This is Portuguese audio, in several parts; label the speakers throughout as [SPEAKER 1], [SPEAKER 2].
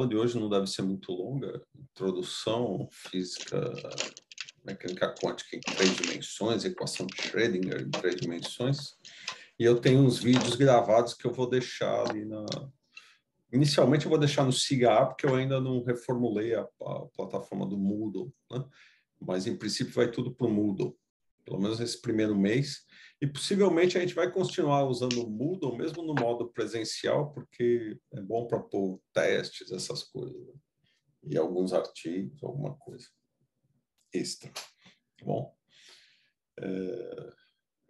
[SPEAKER 1] aula de hoje não deve ser muito longa. Introdução, física, mecânica quântica em 3 dimensões, equação de Schrödinger em 3 dimensões. E eu tenho uns vídeos gravados que eu vou deixar ali na... Inicialmente eu vou deixar no SIGA, porque eu ainda não reformulei a plataforma do Moodle, né? Mas em princípio vai tudo para o Moodle, pelo menos nesse primeiro mês. E possivelmente a gente vai continuar usando o Moodle, mesmo no modo presencial, porque é bom para pôr testes, essas coisas, né? E alguns artigos, alguma coisa extra. Tá bom?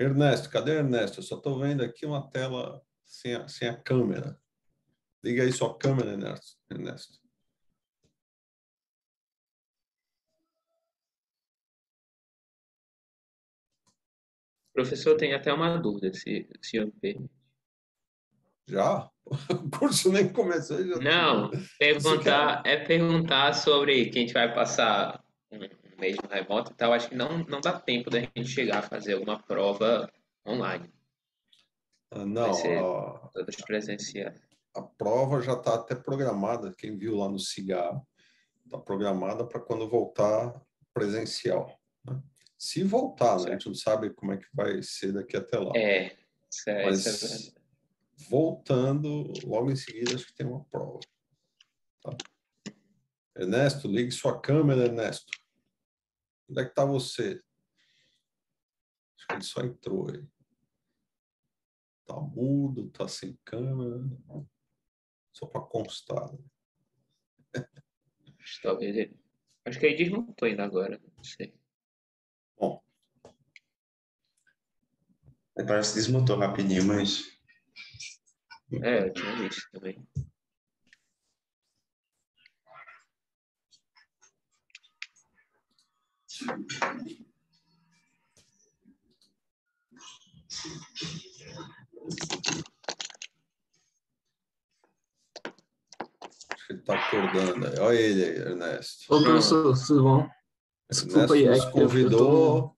[SPEAKER 1] Ernesto, cadê Ernesto? Eu só estou vendo aqui uma tela sem a câmera. Liga aí sua câmera, Ernesto.
[SPEAKER 2] Professor, tem até uma dúvida, se eu me permite.
[SPEAKER 1] Já? O curso nem começou. Já...
[SPEAKER 2] Não, perguntar sobre que a gente vai passar um mês no remoto e tal. Acho que não dá tempo da gente chegar a fazer alguma prova online. Vai ser
[SPEAKER 1] Não,
[SPEAKER 2] todas presenciais.
[SPEAKER 1] a prova já está até programada. Quem viu lá no SIGA, está programada para quando voltar presencial, né? Se voltar, né? A gente não sabe como é que vai ser daqui até lá.
[SPEAKER 2] Isso é
[SPEAKER 1] Mas voltando, logo em seguida, acho que tem uma prova. Tá? Ernesto, ligue sua câmera, Ernesto. Onde é que está você? Acho que ele só entrou aí. Está mudo, está sem câmera. Só para constar.
[SPEAKER 2] Talvez ele. Acho que ele desmontou ainda agora, não sei.
[SPEAKER 1] Bom.
[SPEAKER 3] Parece que desmontou rapidinho, mas...
[SPEAKER 2] Eu tinha visto também.
[SPEAKER 1] Acho que ele está acordando aí. Olha ele aí, Ernesto.
[SPEAKER 4] Ô, professor, tudo bom? Desculpa aí,
[SPEAKER 1] Ernesto nos convidou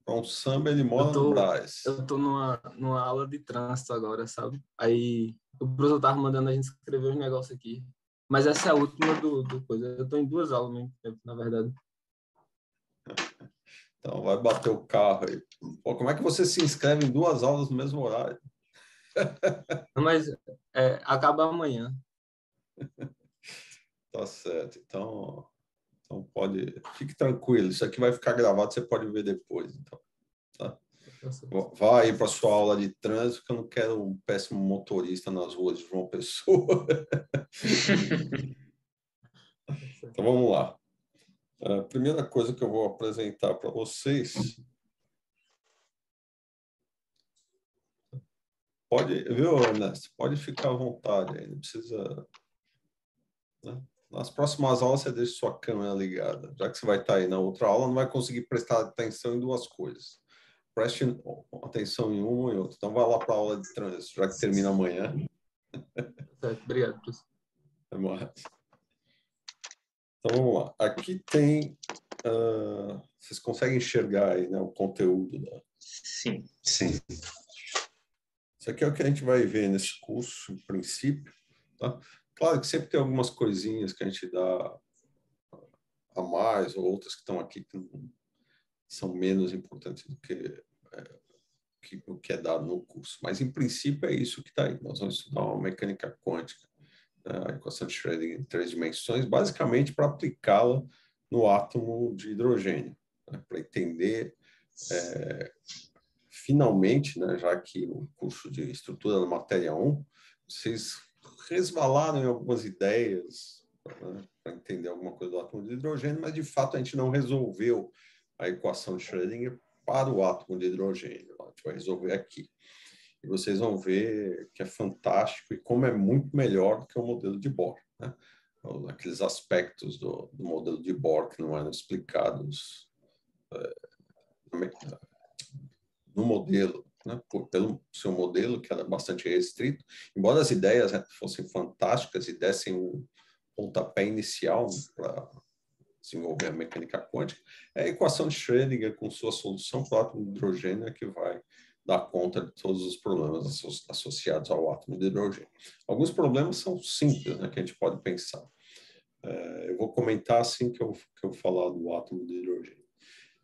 [SPEAKER 1] para um samba, ele mora no Brás.
[SPEAKER 4] Eu tô numa aula de trânsito agora, sabe? Aí o professor tava mandando a gente escrever os negócios aqui. Mas essa é a última do coisa. Eu tô em 2 aulas ao mesmo tempo, na verdade.
[SPEAKER 1] Então, vai bater o carro aí. Pô, como é que você se inscreve em 2 aulas no mesmo horário?
[SPEAKER 4] Mas acaba amanhã.
[SPEAKER 1] Tá certo. Então pode... Fique tranquilo. Isso aqui vai ficar gravado, você pode ver depois. Então, tá? Vai aí para sua aula de trânsito, que eu não quero um péssimo motorista nas ruas de João Pessoa. Então, vamos lá. A primeira coisa que eu vou apresentar para vocês... Pode, viu, Ernesto? Pode ficar à vontade aí, não precisa... Né? Nas próximas aulas, você deixa sua câmera ligada. Já que você vai estar aí na outra aula, não vai conseguir prestar atenção em 2 coisas. Preste atenção em uma e outra. Então, vai lá para a aula de trânsito, já que termina amanhã.
[SPEAKER 4] Certo, obrigado, professor.
[SPEAKER 1] É mais. Então, vamos lá. Aqui tem... vocês conseguem enxergar aí, né, o conteúdo da...
[SPEAKER 2] Sim.
[SPEAKER 1] Isso aqui é o que a gente vai ver nesse curso, em princípio. Tá? Claro que sempre tem algumas coisinhas que a gente dá a mais, ou outras que estão aqui que são menos importantes do que o que é dado no curso. Mas, em princípio, é isso que está aí. Nós vamos estudar uma mecânica quântica, né, a equação de Schrödinger em 3 dimensões, basicamente para aplicá-la no átomo de hidrogênio, né, para entender, finalmente, né, já que o curso de estrutura da matéria 1, vocês resvalaram em algumas ideias, né, para entender alguma coisa do átomo de hidrogênio, mas, de fato, a gente não resolveu a equação de Schrödinger para o átomo de hidrogênio. A gente vai resolver aqui. E vocês vão ver que é fantástico e como é muito melhor do que o modelo de Bohr, né? Aqueles aspectos do modelo de Bohr que não eram explicados no modelo, né? Pelo seu modelo, que era bastante restrito, embora as ideias, né, fossem fantásticas e dessem um pontapé inicial para desenvolver a mecânica quântica, é a equação de Schrödinger com sua solução para o átomo de hidrogênio é que vai dar conta de todos os problemas associados ao átomo de hidrogênio. Alguns problemas são simples, né, que a gente pode pensar. Eu vou comentar assim que eu falar do átomo de hidrogênio.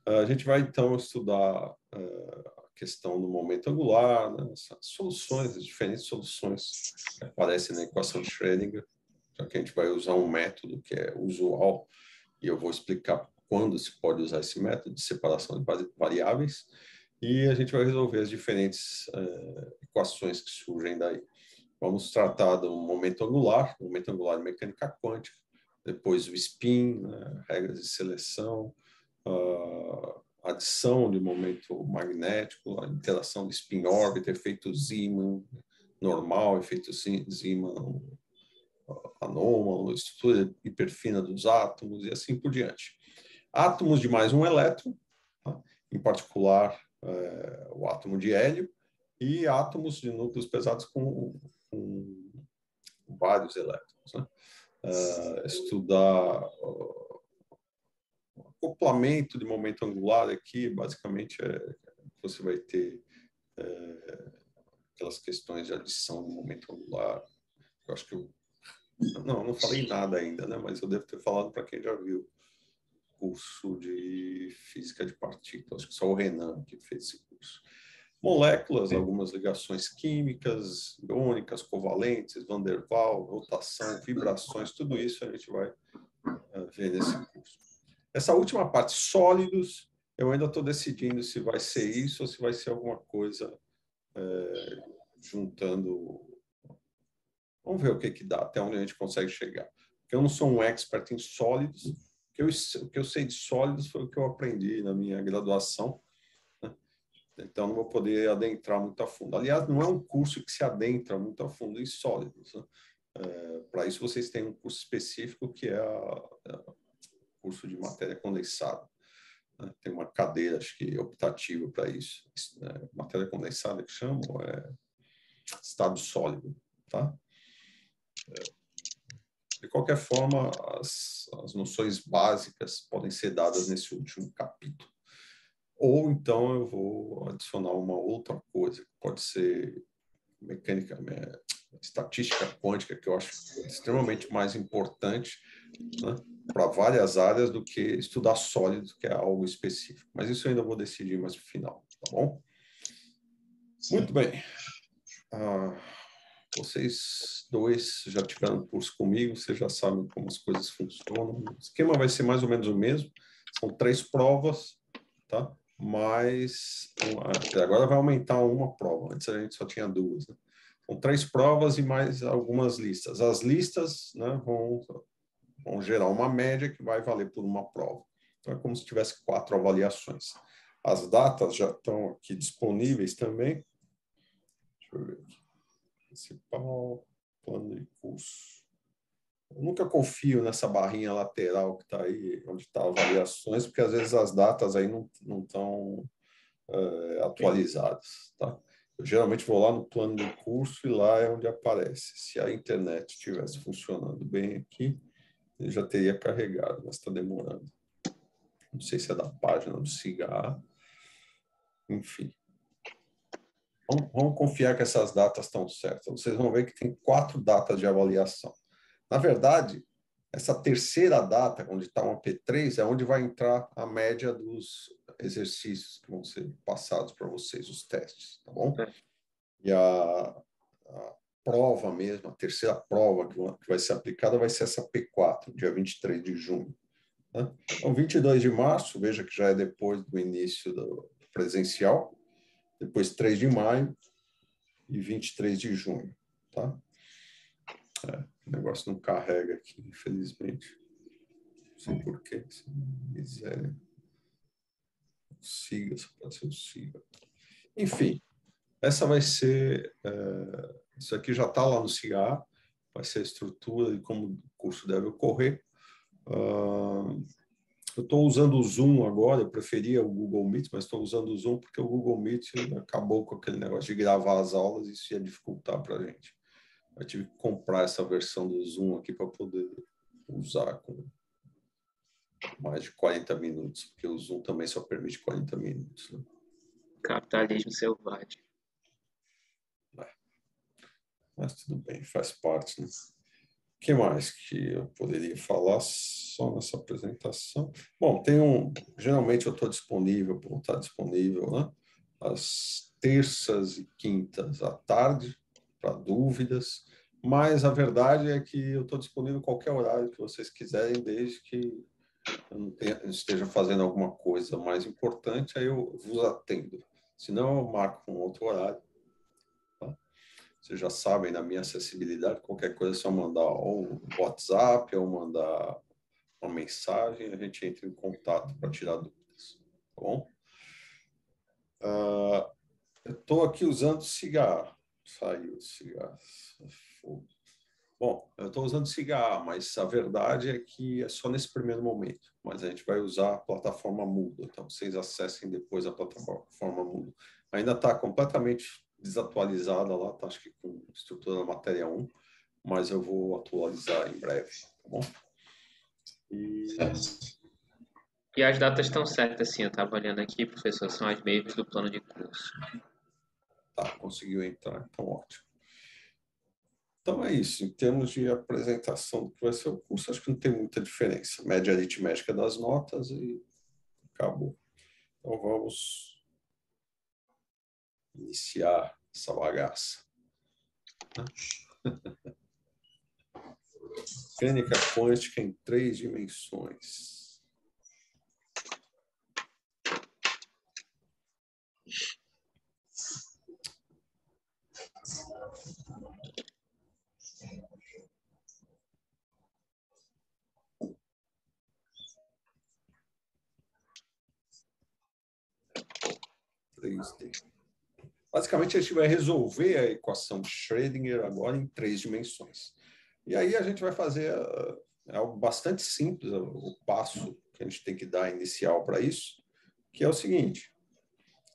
[SPEAKER 1] A gente vai, então, estudar a questão do momento angular, né? As soluções, as diferentes soluções que aparecem na equação de Schrödinger, já que a gente vai usar um método que é usual, e eu vou explicar quando se pode usar esse método de separação de variáveis, e a gente vai resolver as diferentes equações que surgem daí. Vamos tratar do momento angular de mecânica quântica, depois o spin, né? Regras de seleção, adição de momento magnético, a interação de spin-órbita, efeito Zeeman normal, efeito Zeeman anômalo, estrutura hiperfina dos átomos e assim por diante. Átomos de mais um elétron, tá? Em particular o átomo de hélio, e átomos de núcleos pesados com vários elétrons, né? Estudar acoplamento de momento angular aqui, basicamente, você vai ter aquelas questões de adição de momento angular. Eu acho que não falei nada ainda, né? Mas eu devo ter falado para quem já viu curso de física de partículas. Acho que só o Renan que fez esse curso. Moléculas, algumas ligações químicas, iônicas, covalentes, Van der Waals, rotação, vibrações, tudo isso a gente vai ver nesse curso. Essa última parte, sólidos, eu ainda estou decidindo se vai ser isso ou se vai ser alguma coisa juntando. Vamos ver o que dá, até onde a gente consegue chegar. Porque eu não sou um expert em sólidos. O que eu sei de sólidos foi o que eu aprendi na minha graduação, né? Então, não vou poder adentrar muito a fundo. Aliás, não é um curso que se adentra muito a fundo em sólidos, né? Para isso, vocês têm um curso específico que é o curso de matéria condensada. Tem uma cadeira, acho que optativa para isso. Matéria condensada que chama, estado sólido, tá? De qualquer forma, as noções básicas podem ser dadas nesse último capítulo. Ou então eu vou adicionar uma outra coisa, que pode ser mecânica, estatística quântica, que eu acho extremamente mais importante, né, para várias áreas do que estudar sólido, que é algo específico. Mas isso eu ainda vou decidir mais no final, tá bom? Muito bem. Vocês dois já tiveram curso comigo, vocês já sabem como as coisas funcionam. O esquema vai ser mais ou menos o mesmo. São 3 provas, tá? Mas agora vai aumentar uma prova. Antes a gente só tinha 2, né? São 3 provas e mais algumas listas. As listas, né, vão gerar uma média que vai valer por uma prova. Então é como se tivesse 4 avaliações. As datas já estão aqui disponíveis também. Deixa eu ver aqui. Principal, plano de curso. Eu nunca confio nessa barrinha lateral que está aí, onde está avaliações, porque às vezes as datas aí não estão atualizadas, tá? Eu geralmente vou lá no plano de curso e lá é onde aparece. Se a internet estivesse funcionando bem aqui, ele já teria carregado, mas está demorando. Não sei se é da página do CIGA. Enfim. Vamos confiar que essas datas estão certas. Vocês vão ver que tem 4 datas de avaliação. Na verdade, essa terceira data, onde está uma P3, é onde vai entrar a média dos exercícios que vão ser passados para vocês, os testes, tá bom? E a prova mesmo, a terceira prova que vai ser aplicada vai ser essa P4, dia 23 de junho. Né? Então, 22 de março, veja que já é depois do início do presencial, depois 3 de maio e 23 de junho, tá? O negócio não carrega aqui, infelizmente. Não sei porquê. Miséria. Siga, só pode ser o siga. Enfim, essa vai ser... isso aqui já está lá no CIA, vai ser a estrutura e como o curso deve ocorrer. Eu estou usando o Zoom agora, eu preferia o Google Meet, mas estou usando o Zoom porque o Google Meet acabou com aquele negócio de gravar as aulas e isso ia dificultar para a gente. Eu tive que comprar essa versão do Zoom aqui para poder usar com mais de 40 minutos, porque o Zoom também só permite 40 minutos. Né?
[SPEAKER 2] Capitalismo selvagem.
[SPEAKER 1] Mas tudo bem, faz parte. Né? que mais que eu poderia falar só nessa apresentação? Bom, geralmente eu estou disponível, vou estar disponível, né? Às terças e quintas à tarde, para dúvidas, mas a verdade é que eu estou disponível em qualquer horário que vocês quiserem, desde que eu esteja fazendo alguma coisa mais importante, aí eu vos atendo. Senão eu marco um outro horário. Vocês já sabem da minha acessibilidade, qualquer coisa é só mandar ou WhatsApp ou mandar uma mensagem, a gente entra em contato para tirar dúvidas, tá bom? Eu estou aqui usando cigarro. Saiu o cigarro. Bom, eu estou usando cigarro, mas a verdade é que é só nesse primeiro momento. Mas a gente vai usar a plataforma Moodle, então vocês acessem depois a plataforma Moodle. Ainda está completamente desatualizada lá, tá, acho que com estrutura da matéria 1, mas eu vou atualizar em breve, tá bom?
[SPEAKER 2] E as datas estão certas, sim, eu estava olhando aqui, professor, são as mesmas do plano de curso.
[SPEAKER 1] Tá, conseguiu entrar, então ótimo. Então é isso, em termos de apresentação do que vai ser o curso, acho que não tem muita diferença. Média aritmética das notas e acabou. Então vamos iniciar essa bagaça. Mecânica quântica em 3 dimensões. Basicamente, a gente vai resolver a equação de Schrödinger agora em 3 dimensões. E aí a gente vai fazer algo bastante simples, o passo que a gente tem que dar inicial para isso, que é o seguinte.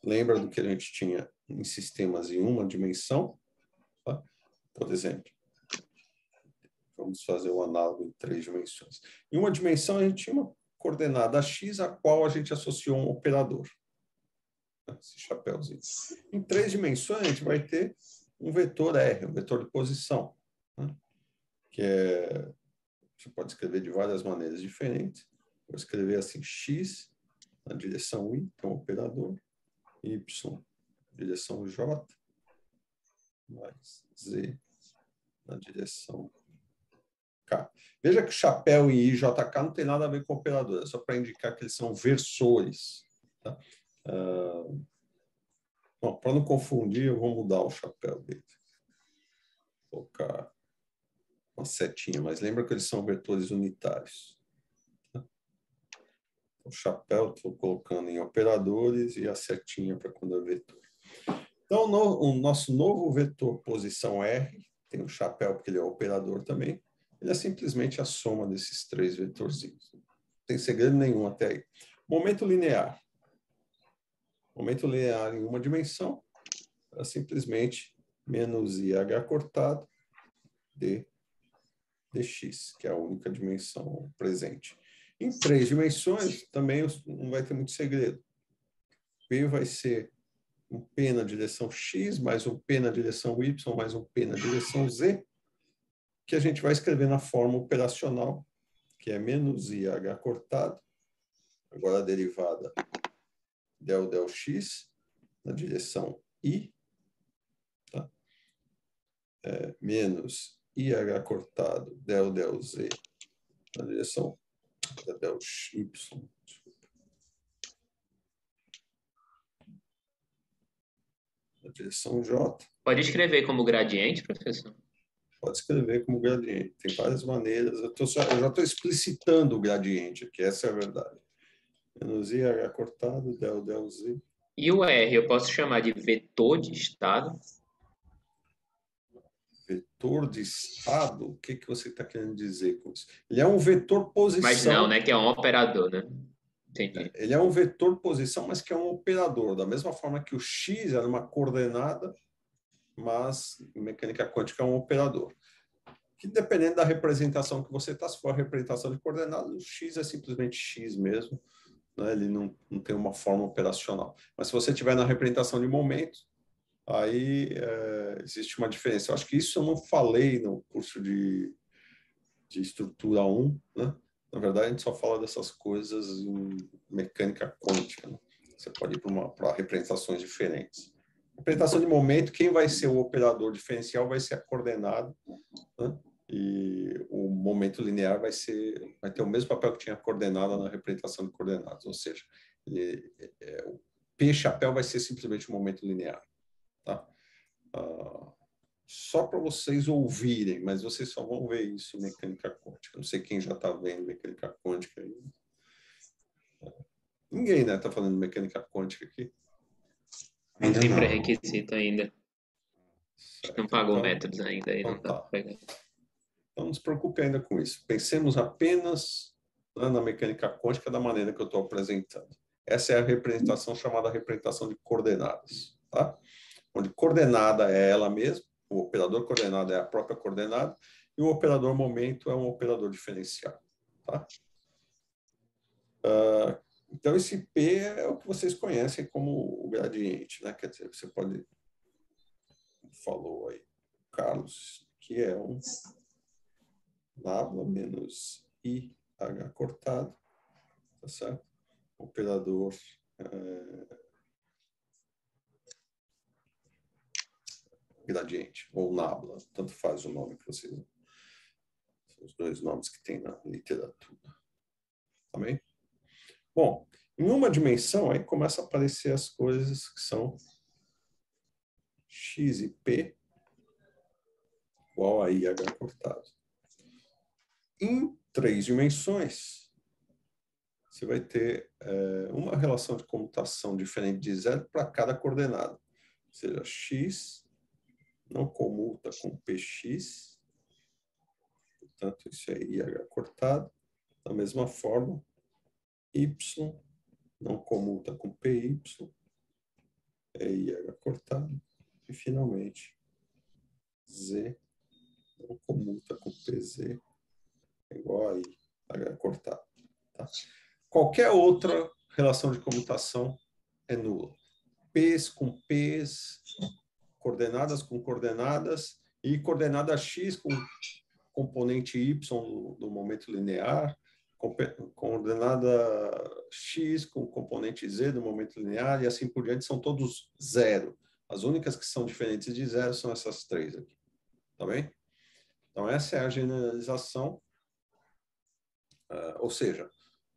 [SPEAKER 1] Lembra do que a gente tinha em sistemas em uma dimensão? Tá? Por exemplo, vamos fazer o análogo em 3 dimensões. Em uma dimensão, a gente tinha uma coordenada x, a qual a gente associou um operador. Esse chapéuzinho. Em 3 dimensões, a gente vai ter um vetor R, um vetor de posição, né? Que você pode escrever de várias maneiras diferentes. Vou escrever assim, x na direção y, que é um operador, y na direção j, mais z na direção k. Veja que o chapéu em i, j, k não tem nada a ver com operador, é só para indicar que eles são versores. Tá? Bom, para não confundir, eu vou mudar o chapéu dele. Vou colocar uma setinha, mas lembra que eles são vetores unitários. Tá? O chapéu estou colocando em operadores e a setinha para quando é vetor. Então, o nosso novo vetor posição R, tem o chapéu porque ele é operador também, ele é simplesmente a soma desses 3 vetorzinhos. Não tem segredo nenhum até aí. Momento linear. Momento linear em uma dimensão é simplesmente menos IH cortado dx, que é a única dimensão presente. Em 3 dimensões, também não vai ter muito segredo. P vai ser um P na direção x, mais um P na direção y, mais um P na direção z, que a gente vai escrever na forma operacional, que é menos IH cortado, agora a derivada del x, na direção i, tá? Menos IH cortado del z, na direção del y, na direção j.
[SPEAKER 2] Pode escrever como gradiente, professor?
[SPEAKER 1] Pode escrever como gradiente. Tem várias maneiras. Eu já estou explicitando o gradiente aqui, essa é a verdade. Menos IH cortado, del z.
[SPEAKER 2] E o R, eu posso chamar de vetor de estado?
[SPEAKER 1] Vetor de estado? O que você está querendo dizer com isso? Ele é um vetor posição.
[SPEAKER 2] Mas não, né? Que é um operador, né? Entendi.
[SPEAKER 1] Ele é um vetor posição, mas que é um operador. Da mesma forma que o x era uma coordenada, mas em mecânica quântica é um operador. Que dependendo da representação que você está, se for a representação de coordenadas, o x é simplesmente x mesmo, né? Ele não tem uma forma operacional. Mas se você tiver na representação de momento, aí existe uma diferença. Eu acho que isso eu não falei no curso de de estrutura 1, né? Na verdade, a gente só fala dessas coisas em mecânica quântica, né? Você pode ir para representações diferentes. Representação de momento, quem vai ser o operador diferencial vai ser a coordenada, né? E o momento linear vai ter o mesmo papel que tinha a coordenada na representação de coordenadas, ou seja, o P chapéu vai ser simplesmente o momento linear, tá? Só para vocês ouvirem, mas vocês só vão ver isso em mecânica quântica. Não sei quem já está vendo mecânica quântica aí. Ninguém, né, está falando de mecânica quântica aqui.
[SPEAKER 2] Não tem pré-requisito ainda.
[SPEAKER 1] Certo.
[SPEAKER 2] Não pagou métodos ainda. Aí
[SPEAKER 1] Então,
[SPEAKER 2] não dá pra pegar.
[SPEAKER 1] Então, não se preocupe ainda com isso. Pensemos apenas, né, na mecânica quântica da maneira que eu estou apresentando. Essa é a representação chamada representação de coordenadas, tá? Onde coordenada é ela mesma, o operador coordenada é a própria coordenada, e o operador momento é um operador diferencial, tá? Então, esse P é o que vocês conhecem como o gradiente, né? Quer dizer, você pode... Falou aí, Carlos, que é um nabla menos IH cortado, tá certo? Operador gradiente, ou nabla, tanto faz o nome que vocês... São os dois nomes que tem na literatura. Tá bem? Bom, em uma dimensão, aí começa a aparecer as coisas que são x e p igual a IH cortado. Em 3 dimensões, você vai ter uma relação de comutação diferente de zero para cada coordenada. Ou seja, x não comuta com px, portanto, isso é IH cortado. Da mesma forma, y não comuta com py, é IH cortado. E, finalmente, z não comuta com pz, é igual a IH cortado. Tá? Qualquer outra relação de comutação é nula. P's com P's, coordenadas com coordenadas, e coordenada x com componente y do momento linear, coordenada x com componente z do momento linear, e assim por diante, são todos zero. As únicas que são diferentes de zero são essas três aqui. Tá bem? Então, essa é a generalização, ou seja,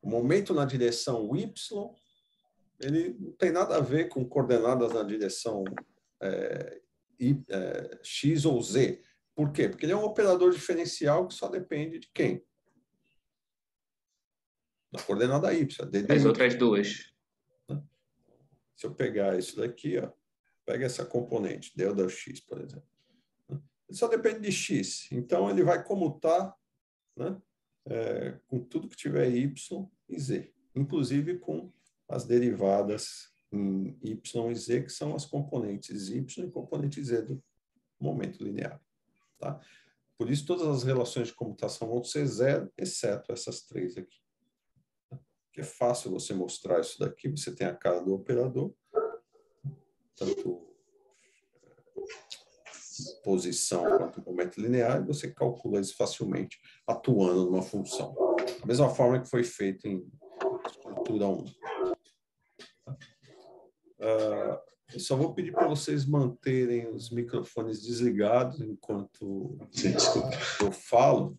[SPEAKER 1] o momento na direção y, ele não tem nada a ver com coordenadas na direção x ou z. Por quê? Porque ele é um operador diferencial que só depende de quem? Da coordenada y.
[SPEAKER 2] As outras duas.
[SPEAKER 1] Se eu pegar isso daqui, ó, pega essa componente, del x, por exemplo. Ele só depende de x. Então, ele vai comutar, né, com tudo que tiver y e z. Inclusive com as derivadas em y e z, que são as componentes y e componente z do momento linear. Tá? Por isso, todas as relações de comutação vão ser zero, exceto essas três aqui. Que é fácil você mostrar isso daqui. Você tem a cara do operador, tanto posição quanto momento linear, e você calcula isso facilmente atuando numa função. Da mesma forma que foi feito em estrutura 1. Eu só vou pedir para vocês manterem os microfones desligados enquanto eu falo,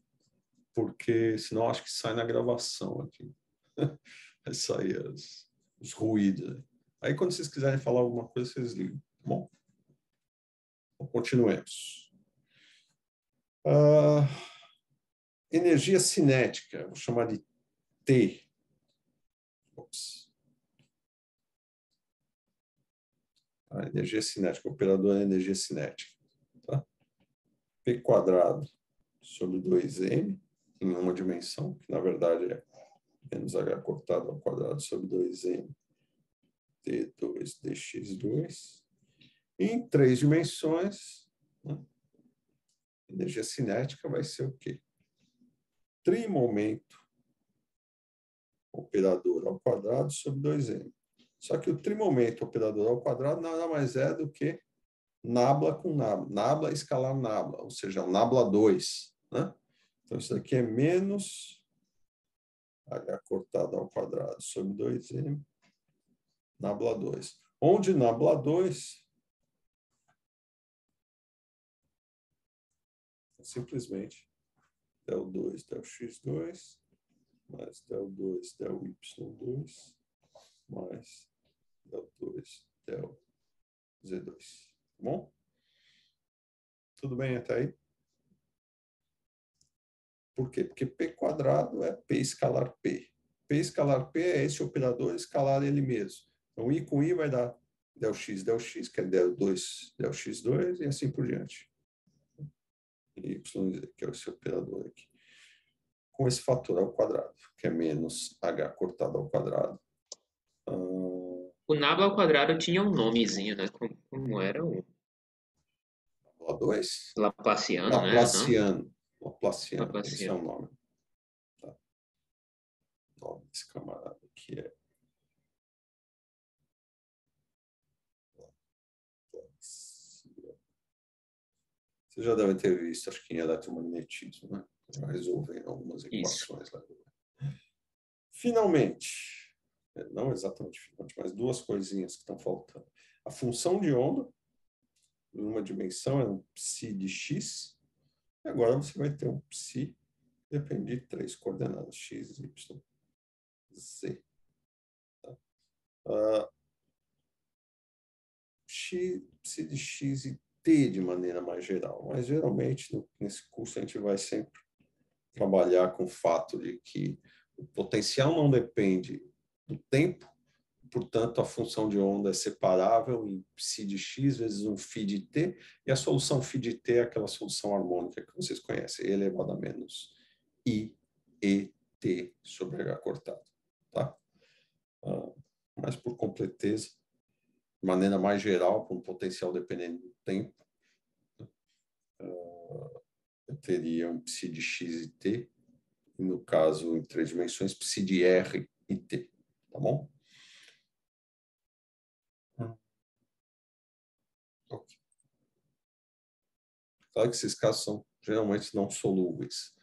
[SPEAKER 1] porque senão acho que sai na gravação aqui. Vai sair os ruídos. Aí quando vocês quiserem falar alguma coisa, vocês ligam, tá bom? Então, continuemos. Energia cinética, vou chamar de T. Ops. A energia cinética, o operador é energia cinética. Tá? P quadrado sobre 2m em uma dimensão, que na verdade é menos h cortado ao quadrado sobre 2m d2 dx2. E em 3 dimensões, né, energia cinética vai ser o quê? Trimomento operador ao quadrado sobre 2m. Só que o trimomento operador ao quadrado nada mais é do que nabla com nabla. Nabla escalar nabla, ou seja, o nabla 2. Né? Então, isso daqui é menos h cortado ao quadrado sobre 2m nabla 2. Onde nabla 2 é simplesmente del 2 del x2 mais del 2 del y2 mais del 2 del z2. Tá bom? Tudo bem até aí? Por quê? Porque P quadrado é P escalar P. P escalar P é esse operador escalar ele mesmo. Então, I com I vai dar del x, que é del 2, del x2, e assim por diante. E Y, que é esse operador aqui. Com esse fator ao quadrado, que é menos H cortado ao quadrado.
[SPEAKER 2] O nabla ao quadrado tinha um nomezinho, né? Como era o
[SPEAKER 1] Lá2?
[SPEAKER 2] Laplaciano, né?
[SPEAKER 1] Laplaciano. Laplaciano, esse é
[SPEAKER 2] Laplaciano.
[SPEAKER 1] o nome. Tá. O nome desse camarada aqui é... Você já deve ter visto, acho que em eletromagnetismo, né? Já resolvendo algumas equações lá. Finalmente, não exatamente finalmente, mas duas coisinhas que estão faltando. A função de onda, em uma dimensão, é um psi de x, e agora você vai ter um psi, depende de três coordenadas, x, y, z. Tá? Psi de x e t de maneira mais geral, mas geralmente nesse curso a gente vai sempre trabalhar com o fato de que o potencial não depende do tempo, portanto, a função de onda é separável em psi de x vezes um φ de t, e a solução φ de t é aquela solução harmônica que vocês conhecem, e elevado a menos i, e, t sobre h cortado. Tá? Mas, por completeza, de maneira mais geral, com potencial dependente do tempo, eu teria um psi de x e t, e no caso, em três dimensões, psi de r e t. Tá bom? Ok. Claro que esses casos são geralmente não solúveis.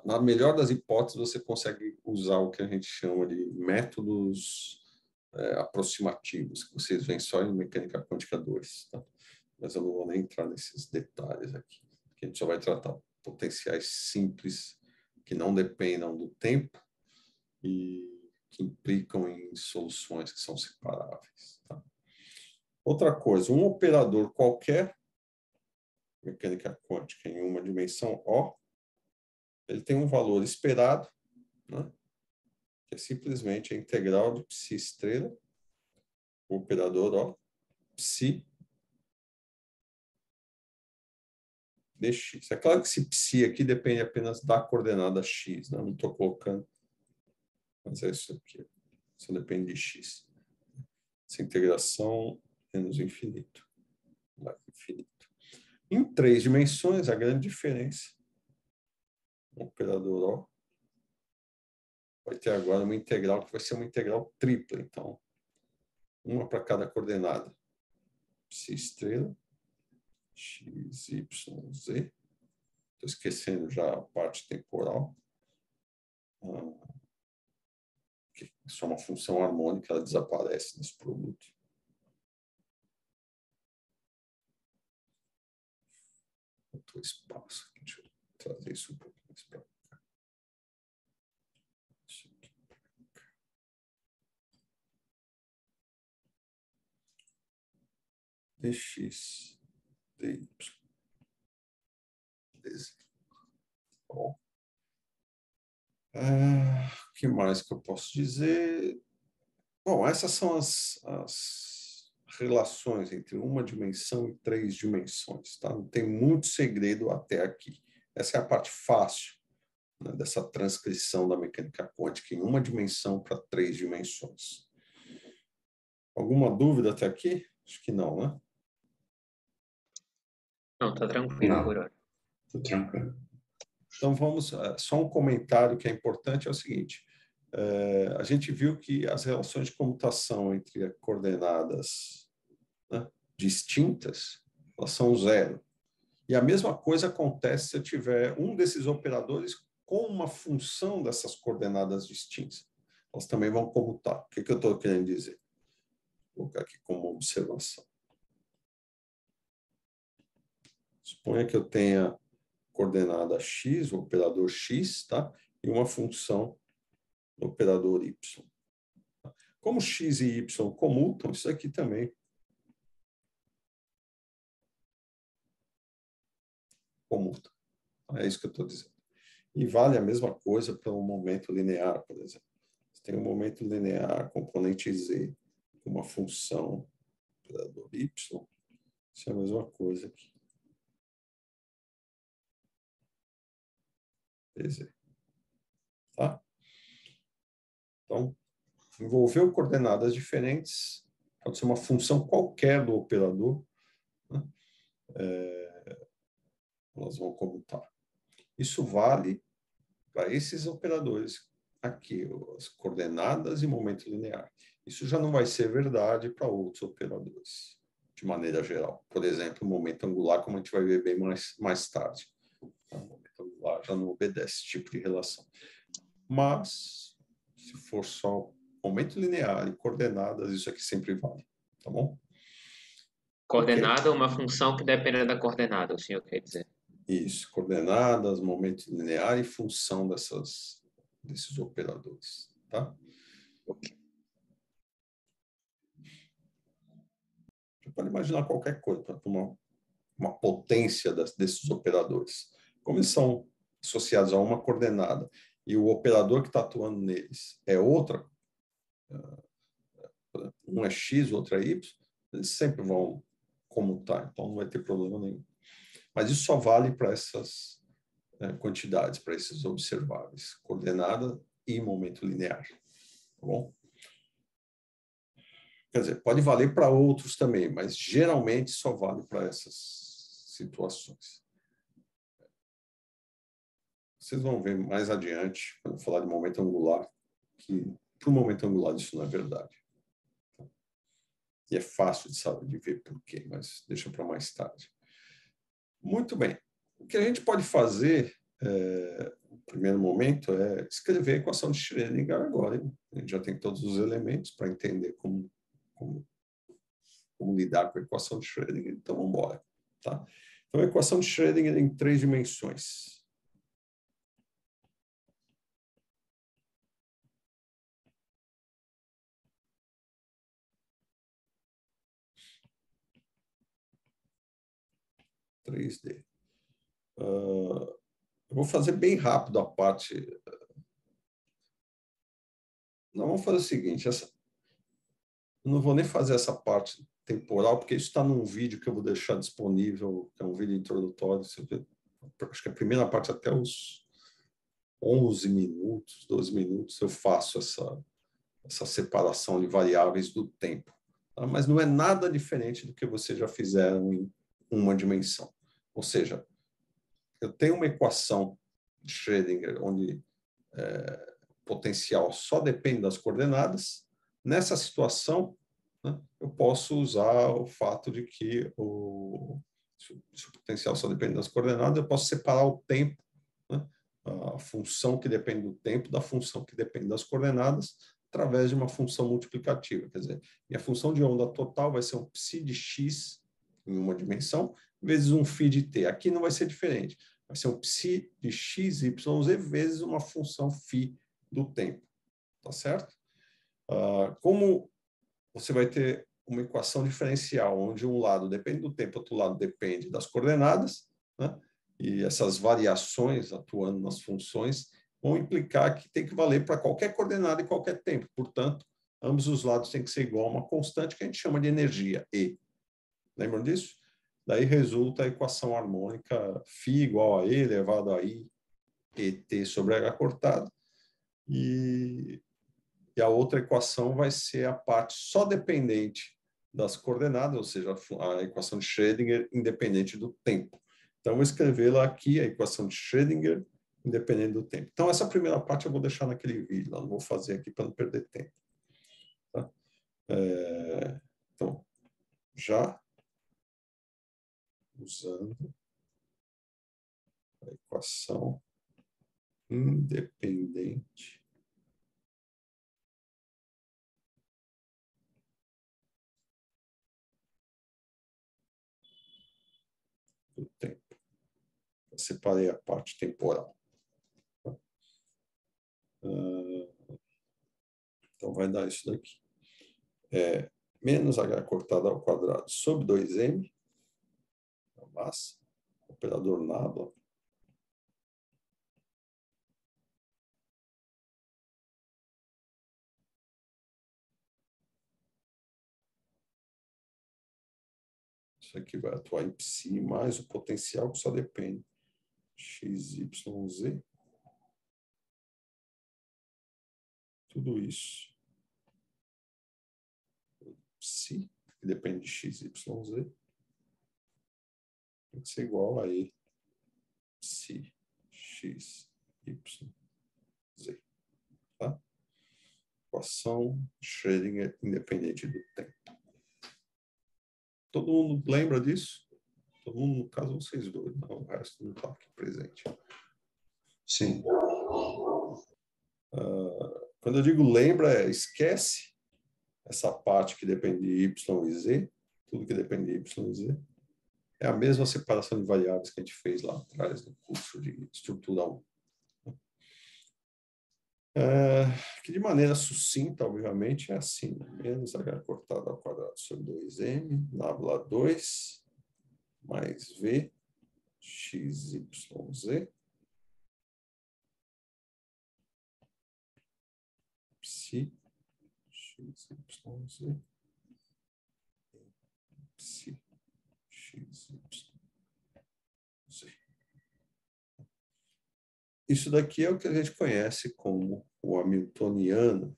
[SPEAKER 1] Na melhor das hipóteses, você consegue usar o que a gente chama de métodos aproximativos, que vocês veem só em mecânica quântica 2. Tá? Mas eu não vou nem entrar nesses detalhes aqui, porque a gente só vai tratar potenciais simples que não dependam do tempo e que implicam em soluções que são separáveis. Tá? Outra coisa, um operador qualquer, mecânica quântica em uma dimensão O, ele tem um valor esperado, né, que é simplesmente a integral de psi estrela, o operador O, psi dx. É claro que esse psi aqui depende apenas da coordenada x, né? Não estou colocando, mas é isso aqui. Só depende de x. Essa integração menos infinito. Infinito. Em três dimensões, a grande diferença, o operador O vai ter agora uma integral que vai ser uma integral tripla. Então, uma para cada coordenada. Psi estrela, x, y, z. Estou esquecendo já a parte temporal. Que isso é uma função harmônica, ela desaparece nesse produto. Faltou espaço aqui, deixa eu trazer isso um pouco mais para cá. Dx, dy, dz. Bom. O que mais que eu posso dizer? Bom, essas são as relações entre uma dimensão e três dimensões. Tá? Não tem muito segredo até aqui. Essa é a parte fácil, né, dessa transcrição da mecânica quântica em uma dimensão para três dimensões. Alguma dúvida até aqui? Acho que não, né?
[SPEAKER 2] Não, tá tranquilo por hora.
[SPEAKER 3] Tô tranquilo.
[SPEAKER 1] Então, vamos... Só um comentário que é importante é o seguinte. A gente viu que as relações de comutação entre coordenadas, né, distintas, elas são zero. E a mesma coisa acontece se eu tiver um desses operadores com uma função dessas coordenadas distintas. Elas também vão comutar. O que eu estou querendo dizer? Vou colocar aqui como observação. Suponha que eu tenha coordenada x, o operador x, tá? E uma função do operador y. Como x e y comutam, isso aqui também comuta. É isso que eu estou dizendo. E vale a mesma coisa para um momento linear, por exemplo. Você tem um momento linear, componente z, uma função operador y, isso é a mesma coisa aqui. dz. Tá? Então, envolveu coordenadas diferentes, pode ser uma função qualquer do operador, né? Elas vão comutar. Isso vale para esses operadores aqui, as coordenadas e momento linear. Isso já não vai ser verdade para outros operadores, de maneira geral. Por exemplo, o momento angular, como a gente vai ver bem mais tarde. O momento angular já não obedece esse tipo de relação. Mas, se for só momento linear e coordenadas, isso aqui sempre vale. Tá bom?
[SPEAKER 2] Coordenada é uma função que depende da coordenada, o senhor quer dizer.
[SPEAKER 1] Isso, coordenadas, momento linear e função desses operadores, tá?
[SPEAKER 2] Ok.
[SPEAKER 1] Você pode imaginar qualquer coisa, uma potência desses operadores. Como eles são associados a uma coordenada e o operador que está atuando neles é outra, um é x, o outro é y, eles sempre vão comutar, então não vai ter problema nenhum. Mas isso só vale para essas quantidades, para esses observáveis, coordenada e momento linear. Tá bom? Quer dizer, pode valer para outros também, mas geralmente só vale para essas situações. Vocês vão ver mais adiante, quando eu falar de momento angular, que para o momento angular isso não é verdade. E é fácil de ver por quê, mas deixa para mais tarde. Muito bem. O que a gente pode fazer, no primeiro momento, é escrever a equação de Schrödinger agora. Hein? A gente já tem todos os elementos para entender como lidar com a equação de Schrödinger. Então, vamos embora. Tá? Então, a equação de Schrödinger em 3 dimensões. Eu vou fazer bem rápido a parte. Não, vamos fazer o seguinte. Eu não vou nem fazer essa parte temporal, porque isso está num vídeo que eu vou deixar disponível, que é um vídeo introdutório. Acho que a primeira parte, até os 11 minutos, 12 minutos, eu faço essa separação de variáveis do tempo. Tá? Mas não é nada diferente do que vocês já fizeram em uma dimensão. Ou seja, eu tenho uma equação de Schrödinger onde o potencial só depende das coordenadas. Nessa situação, né, eu posso usar o fato de que se o potencial só depende das coordenadas, eu posso separar o tempo, né, a função que depende do tempo da função que depende das coordenadas, através de uma função multiplicativa. Quer dizer, minha função de onda total vai ser um psi de x em uma dimensão, vezes um φ de t. Aqui não vai ser diferente. Vai ser um psi de x, y, z, vezes uma função φ do tempo. Tá certo? Como você vai ter uma equação diferencial, onde um lado depende do tempo, outro lado depende das coordenadas, né? E essas variações atuando nas funções vão implicar que tem que valer para qualquer coordenada e qualquer tempo. Portanto, ambos os lados têm que ser igual a uma constante que a gente chama de energia, E. Lembram disso? Daí resulta a equação harmônica φ igual a E elevado a I ET sobre H cortado. E a outra equação vai ser a parte só dependente das coordenadas, ou seja, a equação de Schrödinger independente do tempo. Então, eu vou escrevê-la aqui, a equação de Schrödinger independente do tempo. Então, essa primeira parte eu vou deixar naquele vídeo, não vou fazer aqui para não perder tempo. Tá? Então, já usando a equação independente do tempo. Eu separei a parte temporal. Então, vai dar isso daqui. Menos h cortado ao quadrado sobre 2m, a massa, operador nabla, isso aqui vai atuar em psi mais o potencial que só depende x, y, z. Tudo isso. Psi, que depende de x, y, z. Tem que ser igual a E. Psi, x, y, z. Tá? Equação Schrödinger independente do tempo. Todo mundo lembra disso? Todo mundo, no caso, vocês dois. Não, o resto não está aqui presente.
[SPEAKER 3] Sim.
[SPEAKER 1] Quando eu digo lembra, esquece essa parte que depende de y e z. Tudo que depende de y e z. É a mesma separação de variáveis que a gente fez lá atrás no curso de estrutura 1. Que de maneira sucinta, obviamente, é assim. Menos h cortado ao quadrado sobre 2m, nabla 2, mais v, x, y, z. Psi, x, y, z. Psi, x, y, z. Isso daqui é o que a gente conhece como o hamiltoniano.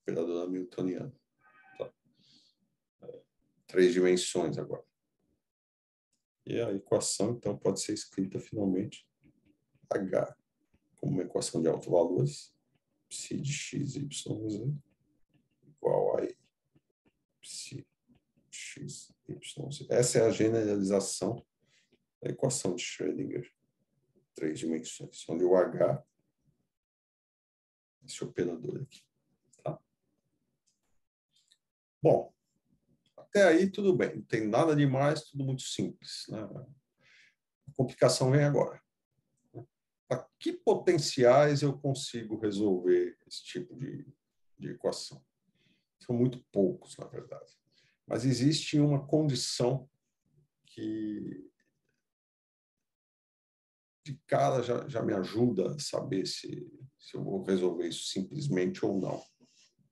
[SPEAKER 1] Operador hamiltoniano. Tá. 3 dimensões agora. E a equação, então, pode ser escrita finalmente H como uma equação de autovalores, psi de x, y, z, igual a E, psi x, y, z. Essa é a generalização da equação de Schrödinger, 3 dimensões, onde o H, esse operador aqui. Tá? Bom, até aí tudo bem, não tem nada demais, tudo muito simples. Né? A complicação vem agora. A que potenciais eu consigo resolver esse tipo de equação? São muito poucos, na verdade. Mas existe uma condição que de cara já me ajuda a saber se eu vou resolver isso simplesmente ou não.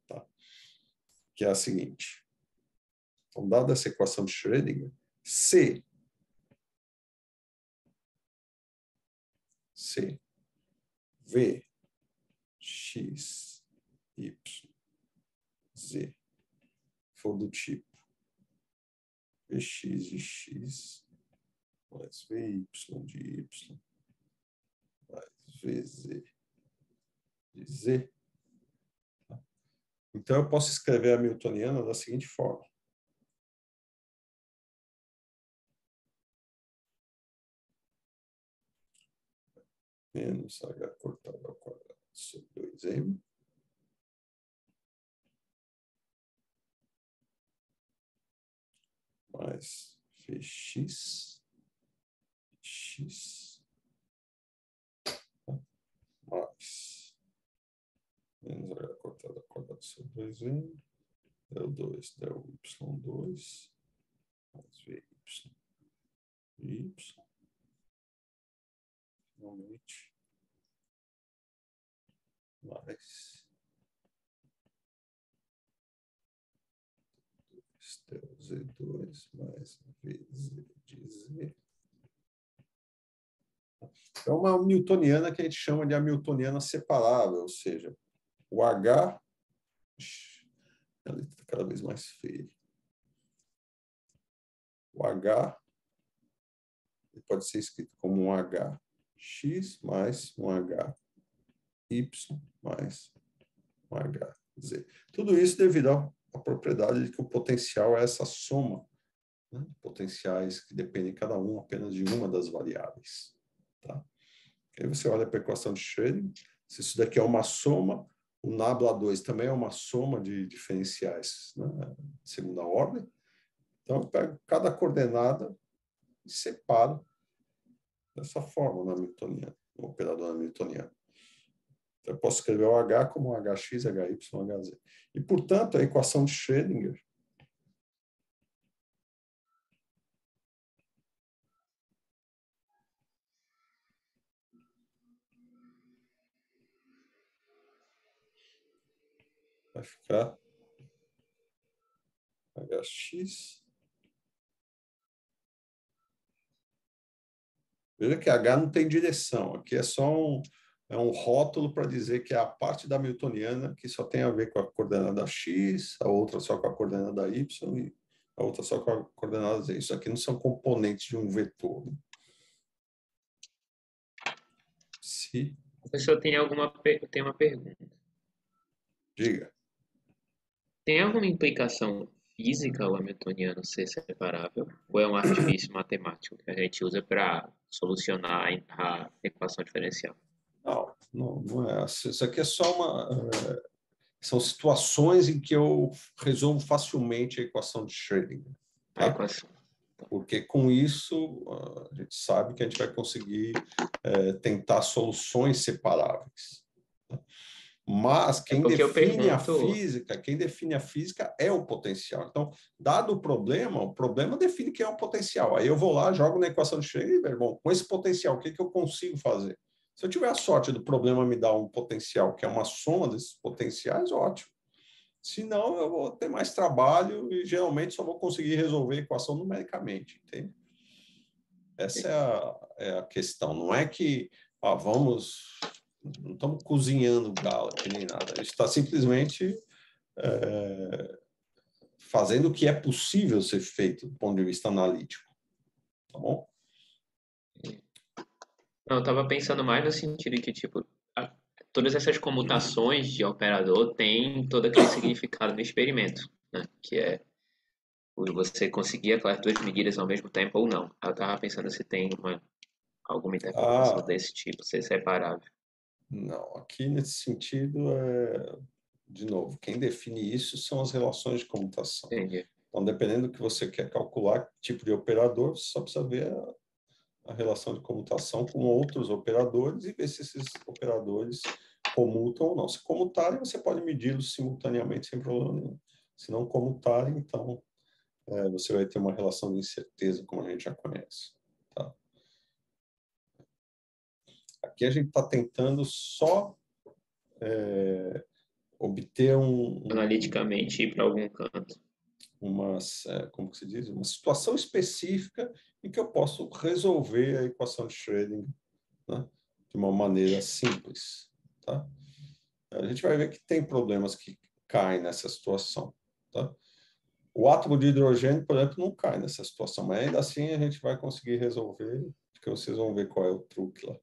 [SPEAKER 1] Tá? Que é a seguinte. Então, dada essa equação de Schrödinger, C V, X, Y, Z for do tipo Vx de X mais Vy de Y mais Vz de Z. Então, eu posso escrever a hamiltoniana da seguinte forma. Menos h cortado ao quadrado sobre 2m. Mais Vx, X, mais menos h cortado ao quadrado sobre 2m, del 2, del y2, mais Vy, y, finalmente, mais del Z2 mais Vz de Z. É uma hamiltoniana que a gente chama de hamiltoniana separável, ou seja, o H, ela está cada vez mais feia. O H ele pode ser escrito como um HX mais um HY mais um HZ. Tudo isso devido à propriedade de que o potencial é essa soma né? Potenciais que dependem cada um apenas de uma das variáveis. Tá? Aí você olha para a equação de Schrödinger, se isso daqui é uma soma, o nabla2 também é uma soma de diferenciais, né, de segunda ordem. Então, eu pego cada coordenada e separo dessa forma na Hamiltoniana, no operador hamiltoniano. Então, eu posso escrever o H como HX, HY, HZ. E, portanto, a equação de Schrödinger vai ficar HX. Veja que H não tem direção. Aqui é só um rótulo para dizer que é a parte da Hamiltoniana que só tem a ver com a coordenada X, a outra só com a coordenada Y e a outra só com a coordenada Z. Isso aqui não são componentes de um vetor. Né? Se...
[SPEAKER 2] O professor tem uma pergunta.
[SPEAKER 1] Diga.
[SPEAKER 2] Tem alguma implicação física o hamiltoniano ser separável? Ou é um artifício matemático que a gente usa para solucionar a equação diferencial?
[SPEAKER 1] Não é. Isso aqui é só são situações em que eu resolvo facilmente a equação de Schrödinger. Tá?
[SPEAKER 2] A equação.
[SPEAKER 1] Porque com isso a gente sabe que a gente vai conseguir tentar soluções separáveis. Mas quem define a física é o potencial. Então, dado o problema define quem é o potencial. Aí eu vou lá, jogo na equação de Schrödinger, bom, com esse potencial, o que eu consigo fazer? Se eu tiver a sorte do problema me dar um potencial que é uma soma desses potenciais, ótimo. Senão, eu vou ter mais trabalho e geralmente só vou conseguir resolver a equação numericamente, entende? Essa é a questão. Não é que não estamos cozinhando galo aqui nem nada. A gente está simplesmente fazendo o que é possível ser feito do ponto de vista analítico. Tá bom?
[SPEAKER 2] Não, eu estava pensando mais no sentido que, tipo, todas essas comutações de operador têm todo aquele significado no experimento, né? Que é você conseguir aquelas duas medidas ao mesmo tempo ou não. Eu estava pensando se tem alguma interpretação desse tipo, ser separável.
[SPEAKER 1] Não, aqui nesse sentido, de novo, quem define isso são as relações de comutação.
[SPEAKER 2] Entendi.
[SPEAKER 1] Então, dependendo do que você quer calcular, que tipo de operador, você só precisa ver a relação de comutação com outros operadores e ver se esses operadores comutam ou não. Se comutarem, você pode medi-los simultaneamente sem problema nenhum. Se não comutarem, então você vai ter uma relação de incerteza, como a gente já conhece. Tá? Aqui a gente está tentando só obter
[SPEAKER 2] analiticamente ir para algum canto.
[SPEAKER 1] Como que se diz? Uma situação específica em que eu posso resolver a equação de Schrödinger, né, de uma maneira simples. Tá? A gente vai ver que tem problemas que caem nessa situação. Tá? O átomo de hidrogênio, por exemplo, não cai nessa situação, mas ainda assim a gente vai conseguir resolver, porque vocês vão ver qual é o truque lá.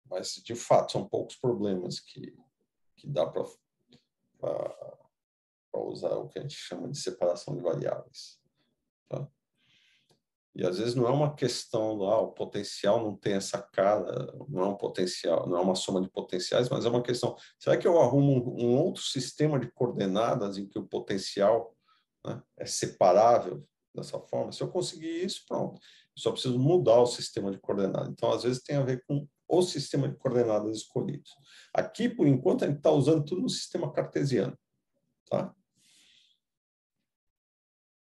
[SPEAKER 1] Mas, de fato, são poucos problemas que dá para usar o que a gente chama de separação de variáveis. Tá? E, às vezes, não é uma questão, o potencial não tem essa cara, não é um potencial, não é uma soma de potenciais, mas é uma questão, será que eu arrumo um outro sistema de coordenadas em que o potencial, né, é separável dessa forma? Se eu conseguir isso, pronto. Eu só preciso mudar o sistema de coordenadas. Então, às vezes, tem a ver com o sistema de coordenadas escolhidos. Aqui, por enquanto, a gente está usando tudo no sistema cartesiano. Tá?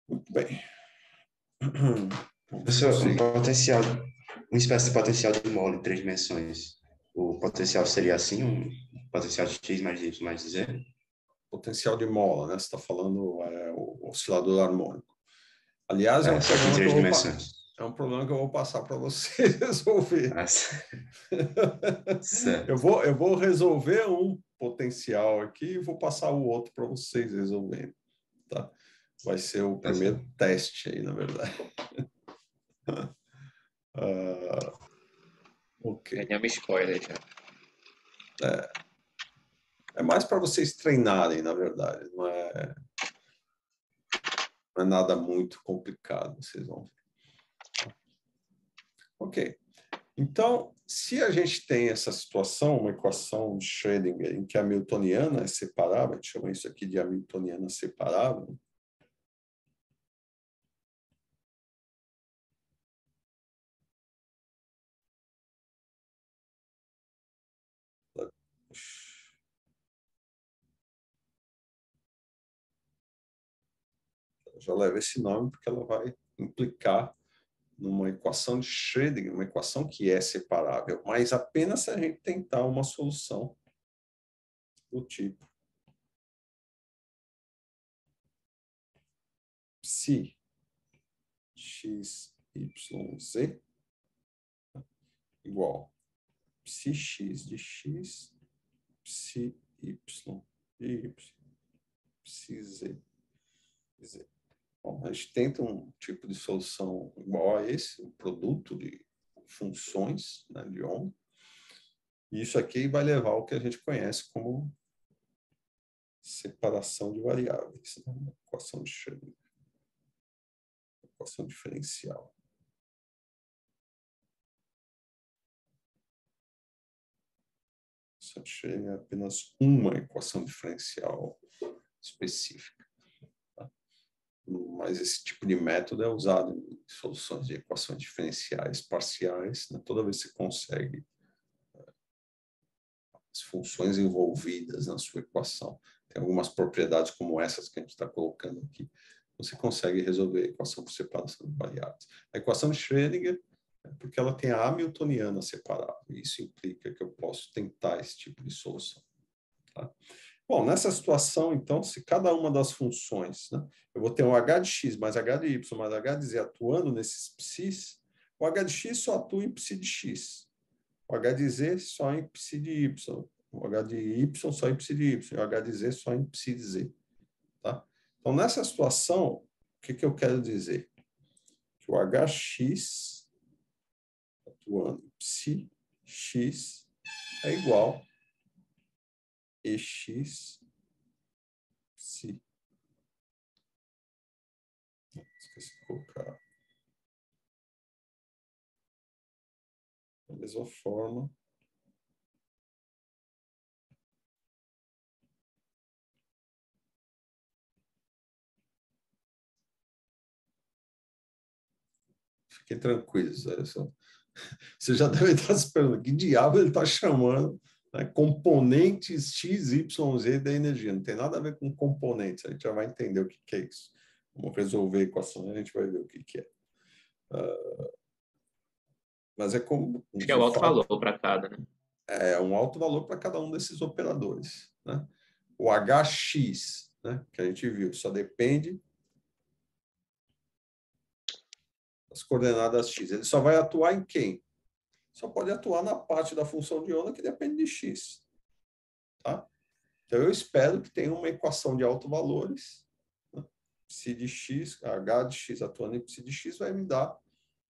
[SPEAKER 1] Muito bem.
[SPEAKER 3] Professor, uma espécie de potencial de mole em 3 dimensões. O potencial seria assim, um potencial de x mais y mais z?
[SPEAKER 1] Potencial de mola, né? Você está falando o oscilador harmônico. Aliás, é um problema que eu vou passar para vocês resolver. Eu vou resolver um potencial aqui e vou passar o outro para vocês resolverem. Tá? Vai ser o primeiro teste aí, na verdade. Ok.
[SPEAKER 2] Ganhamos spoiler já.
[SPEAKER 1] É mais para vocês treinarem, na verdade. Não é Não é nada muito complicado, vocês vão ver. Ok. Então, se a gente tem essa situação, uma equação de Schrödinger em que a hamiltoniana é separável, a gente chama isso aqui de hamiltoniana separável, já leva esse nome porque ela vai implicar numa equação de Schrödinger, uma equação que é separável, mas apenas se a gente tentar uma solução do tipo psi x, y, z igual psi x de x, psi y de y, psi z de z. Bom, a gente tenta um tipo de solução igual a esse, um produto de funções, né, de onda. E isso aqui vai levar ao que a gente conhece como separação de variáveis, né? Equação de Schrödinger, equação diferencial. Equação de Schrödinger é apenas uma equação diferencial específica. Tá? Mas esse tipo de método é usado em soluções de equações diferenciais parciais, né? Toda vez que você consegue as funções envolvidas na sua equação. Tem algumas propriedades como essas que a gente está colocando aqui. Você consegue resolver a equação por separação de variáveis. A equação de Schrödinger é porque ela tem a hamiltoniana separável. Isso implica que eu posso tentar esse tipo de solução. Tá? Bom, nessa situação, então, se cada uma das funções, né, eu vou ter um h de x mais h de y mais h de z atuando nesses psis, o h de x só atua em psi de x. O H de Z só em psi de Y. O H de Y só em psi de Y. O H de Z só em psi de Z. Tá? Então, nessa situação, o que eu quero dizer? Que o HX, atuando em psi x, é igual a EX psi. Esqueci de colocar. Da mesma forma, fiquem tranquilos. Você já deve estar se perguntando que diabo ele está chamando, né, componentes X, Y, Z da energia. Não tem nada a ver com componentes. A gente já vai entender o que é isso. Vamos resolver a equação e a gente vai ver o que é. Mas é como...
[SPEAKER 2] Acho que é o alto valor para cada, né?
[SPEAKER 1] É um alto valor para cada um desses operadores. Né? O HX, né, que a gente viu, só depende das coordenadas X. Ele só vai atuar em quem? Só pode atuar na parte da função de onda que depende de X. Tá? Então, eu espero que tenha uma equação de autovalores, né? Psi de x, h de x atuando em psi de x vai me dar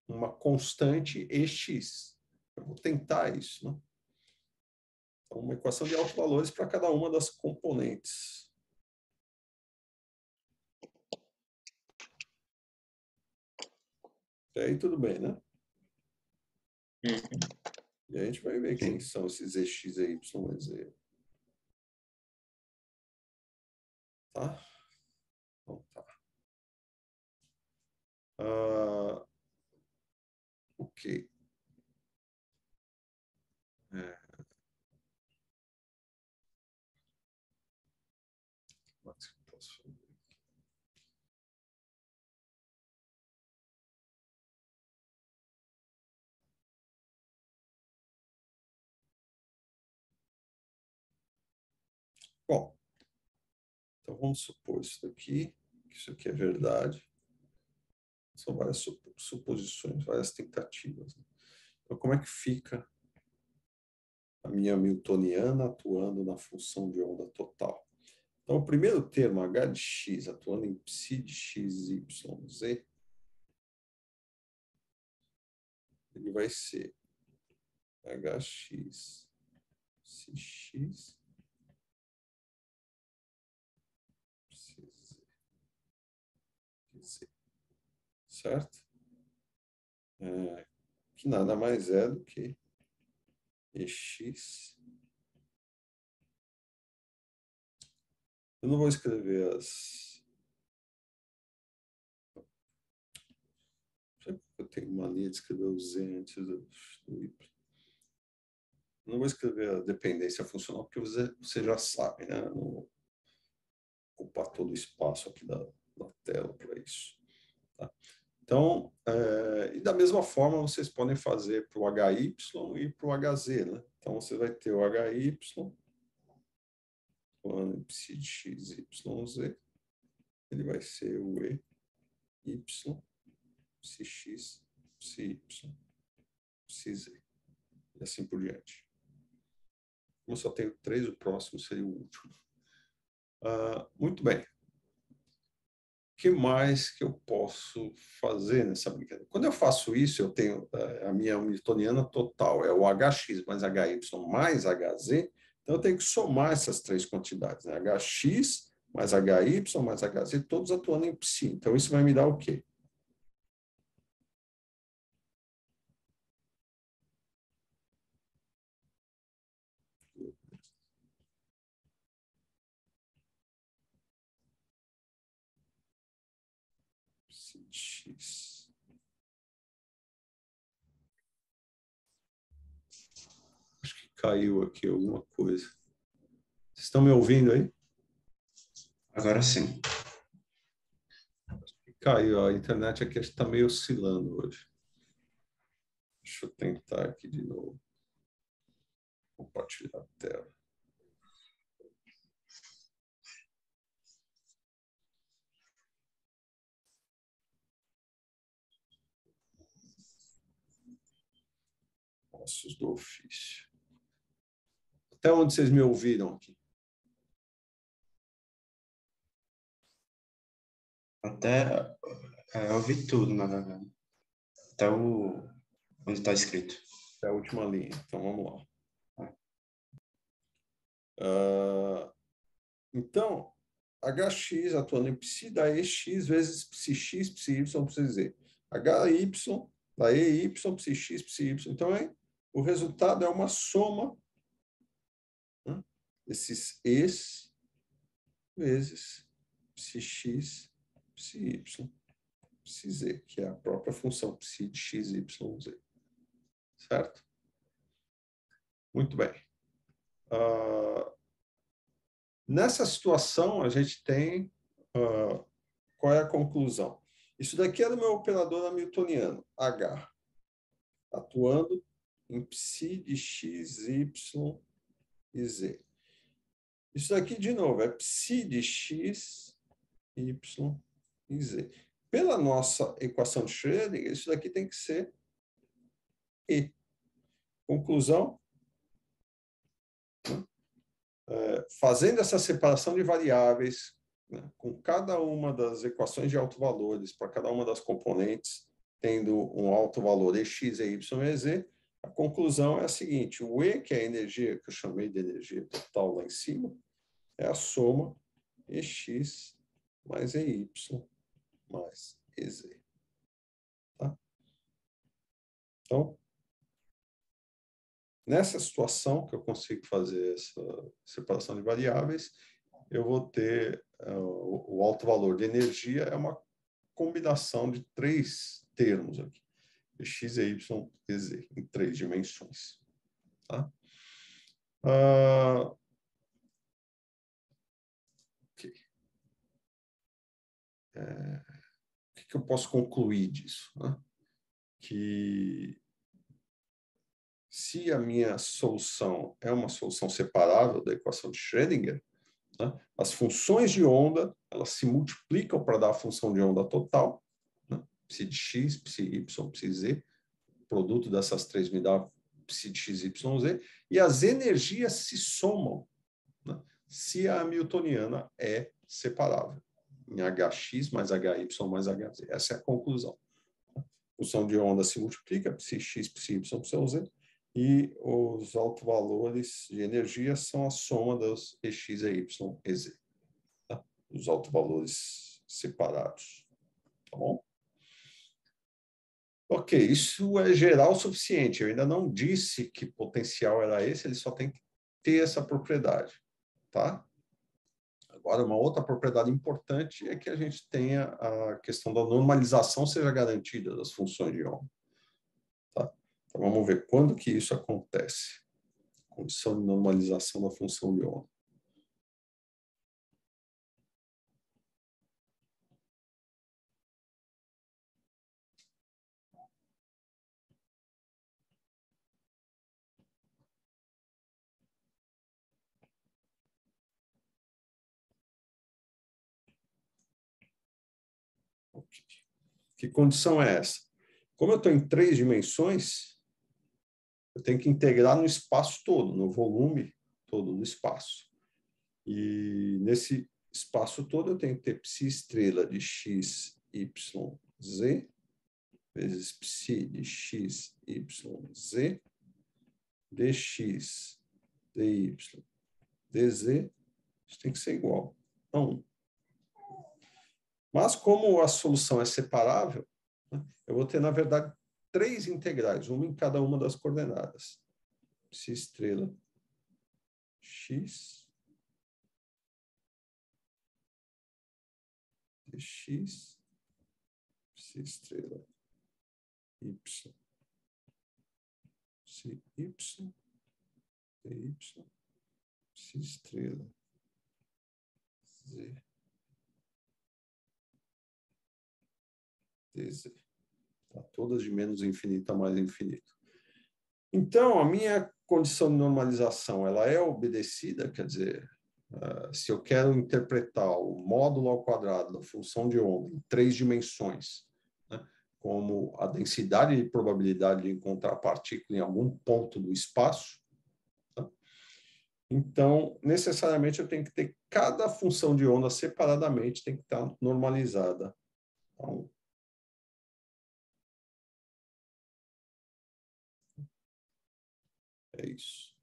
[SPEAKER 1] uma constante EX. Eu vou tentar isso. Né? Então, uma equação de autovalores para cada uma das componentes. E aí, tudo bem, né? E a gente vai ver quem são esses EX, EY e Z. Tá? Então, tá. Ok. Mas eu posso fazer? Bom, então vamos supor isso daqui, que isso aqui é verdade. São várias suposições, várias tentativas. Né? Então, como é que fica a minha hamiltoniana atuando na função de onda total? Então, o primeiro termo, h de x, atuando em psi de x, y, z, ele vai ser hx, psi x, psi z, certo? Que nada mais é do que EX. Eu não vou escrever as... Eu tenho mania de escrever o Z antes do Y. Não vou escrever a dependência funcional, porque você já sabe, né? Não vou ocupar todo o espaço aqui da tela para isso. Tá? Então, e da mesma forma, vocês podem fazer para o HY e para o HZ, né? Então, você vai ter o HY, o psi de x, y, z, ele vai ser o E, y, psi x, psi y, psi z, e assim por diante. Como eu só tenho 3, o próximo seria o último. Muito bem. O que mais que eu posso fazer nessa brincadeira? Quando eu faço isso, eu tenho a minha hamiltoniana total, é o HX mais HY mais HZ, então eu tenho que somar essas 3 quantidades, né? HX mais HY mais HZ, todos atuando em psi. Então isso vai me dar o quê? X. Acho que caiu aqui alguma coisa. Vocês estão me ouvindo aí?
[SPEAKER 3] Agora sim.
[SPEAKER 1] Caiu. A internet aqui está meio oscilando hoje. Deixa eu tentar aqui de novo. Compartilhar a tela. Ossos do ofício. Até onde vocês me ouviram aqui?
[SPEAKER 3] Até eu vi tudo, na verdade. Até onde está escrito.
[SPEAKER 1] Até a última linha. Então, vamos lá. Então, HX atuando em psi dá EX vezes psi-x, psi-y, psi-z. HY dá EY, psi-x, psi-y. Então, o resultado é uma soma, né, desses E's vezes psi-x, psi-y, psi-z, que é a própria função psi de x, y, z. Certo? Muito bem. Nessa situação, a gente tem... qual é a conclusão? Isso daqui é do meu operador hamiltoniano, H, atuando em psi de x, y e z. Isso daqui, de novo, é psi de x, y e z. Pela nossa equação de Schrödinger, isso daqui tem que ser E. Conclusão? Fazendo essa separação de variáveis, né, com cada uma das equações de alto valores, para cada uma das componentes, tendo um alto valor EX, EY e Z, a conclusão é a seguinte: o E, que é a energia que eu chamei de energia total lá em cima, é a soma EX mais EY mais EZ. Tá? Então, nessa situação que eu consigo fazer essa separação de variáveis, eu vou ter o alto valor de energia, é uma combinação de 3 termos aqui, x, y e z, em 3 dimensões. Tá? Okay. O que eu posso concluir disso? Né? Que se a minha solução é uma solução separável da equação de Schrödinger, né, as funções de onda elas se multiplicam para dar a função de onda total, né, psi de x, psi y, psi z, o produto dessas 3 me dá psi de x, y, z, e as energias se somam, né, se a hamiltoniana é separável, em hx mais hy mais hz. Essa é a conclusão. A função de onda se multiplica, psi x, psi y, psi z, e os autovalores de energia são a soma dos EX, EY e Z. Tá? Os autovalores separados. Tá bom? Ok, isso é geral o suficiente. Eu ainda não disse que potencial era esse, ele só tem que ter essa propriedade, tá? Agora, uma outra propriedade importante é que a gente tenha a questão da normalização seja garantida das funções de onda, tá? Então, vamos ver quando que isso acontece. Condição de normalização da função de onda. Que condição é essa? Como eu estou em 3 dimensões, eu tenho que integrar no espaço todo, no volume todo do espaço. E nesse espaço todo eu tenho que ter psi estrela de x, y, z, vezes psi de x, y, z, dx, dy, dz, isso tem que ser igual a 1. Mas como a solução é separável, eu vou ter, na verdade, 3 integrais, uma em cada uma das coordenadas. Psi estrela x, dx, psi estrela y, psi y, dy, psi estrela z, dz. Tá? Todas de menos infinito a mais infinito. Então, a minha condição de normalização ela é obedecida, quer dizer, se eu quero interpretar o módulo ao quadrado da função de onda em 3 dimensões, né, como a densidade de probabilidade de encontrar a partícula em algum ponto do espaço, tá? Então, necessariamente, eu tenho que ter cada função de onda separadamente, tem que estar normalizada a 1. É isso.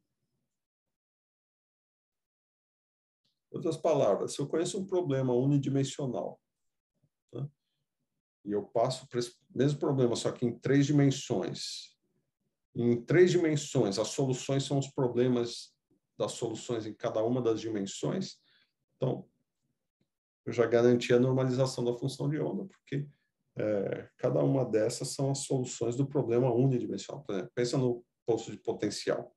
[SPEAKER 1] Em outras palavras, se eu conheço um problema unidimensional, né, e eu passo para esse mesmo problema, só que em 3 dimensões. Em 3 dimensões, as soluções são os problemas das soluções em cada uma das dimensões. Então, eu já garanti a normalização da função de onda, porque cada uma dessas são as soluções do problema unidimensional. Por exemplo, pensa no posto de potencial,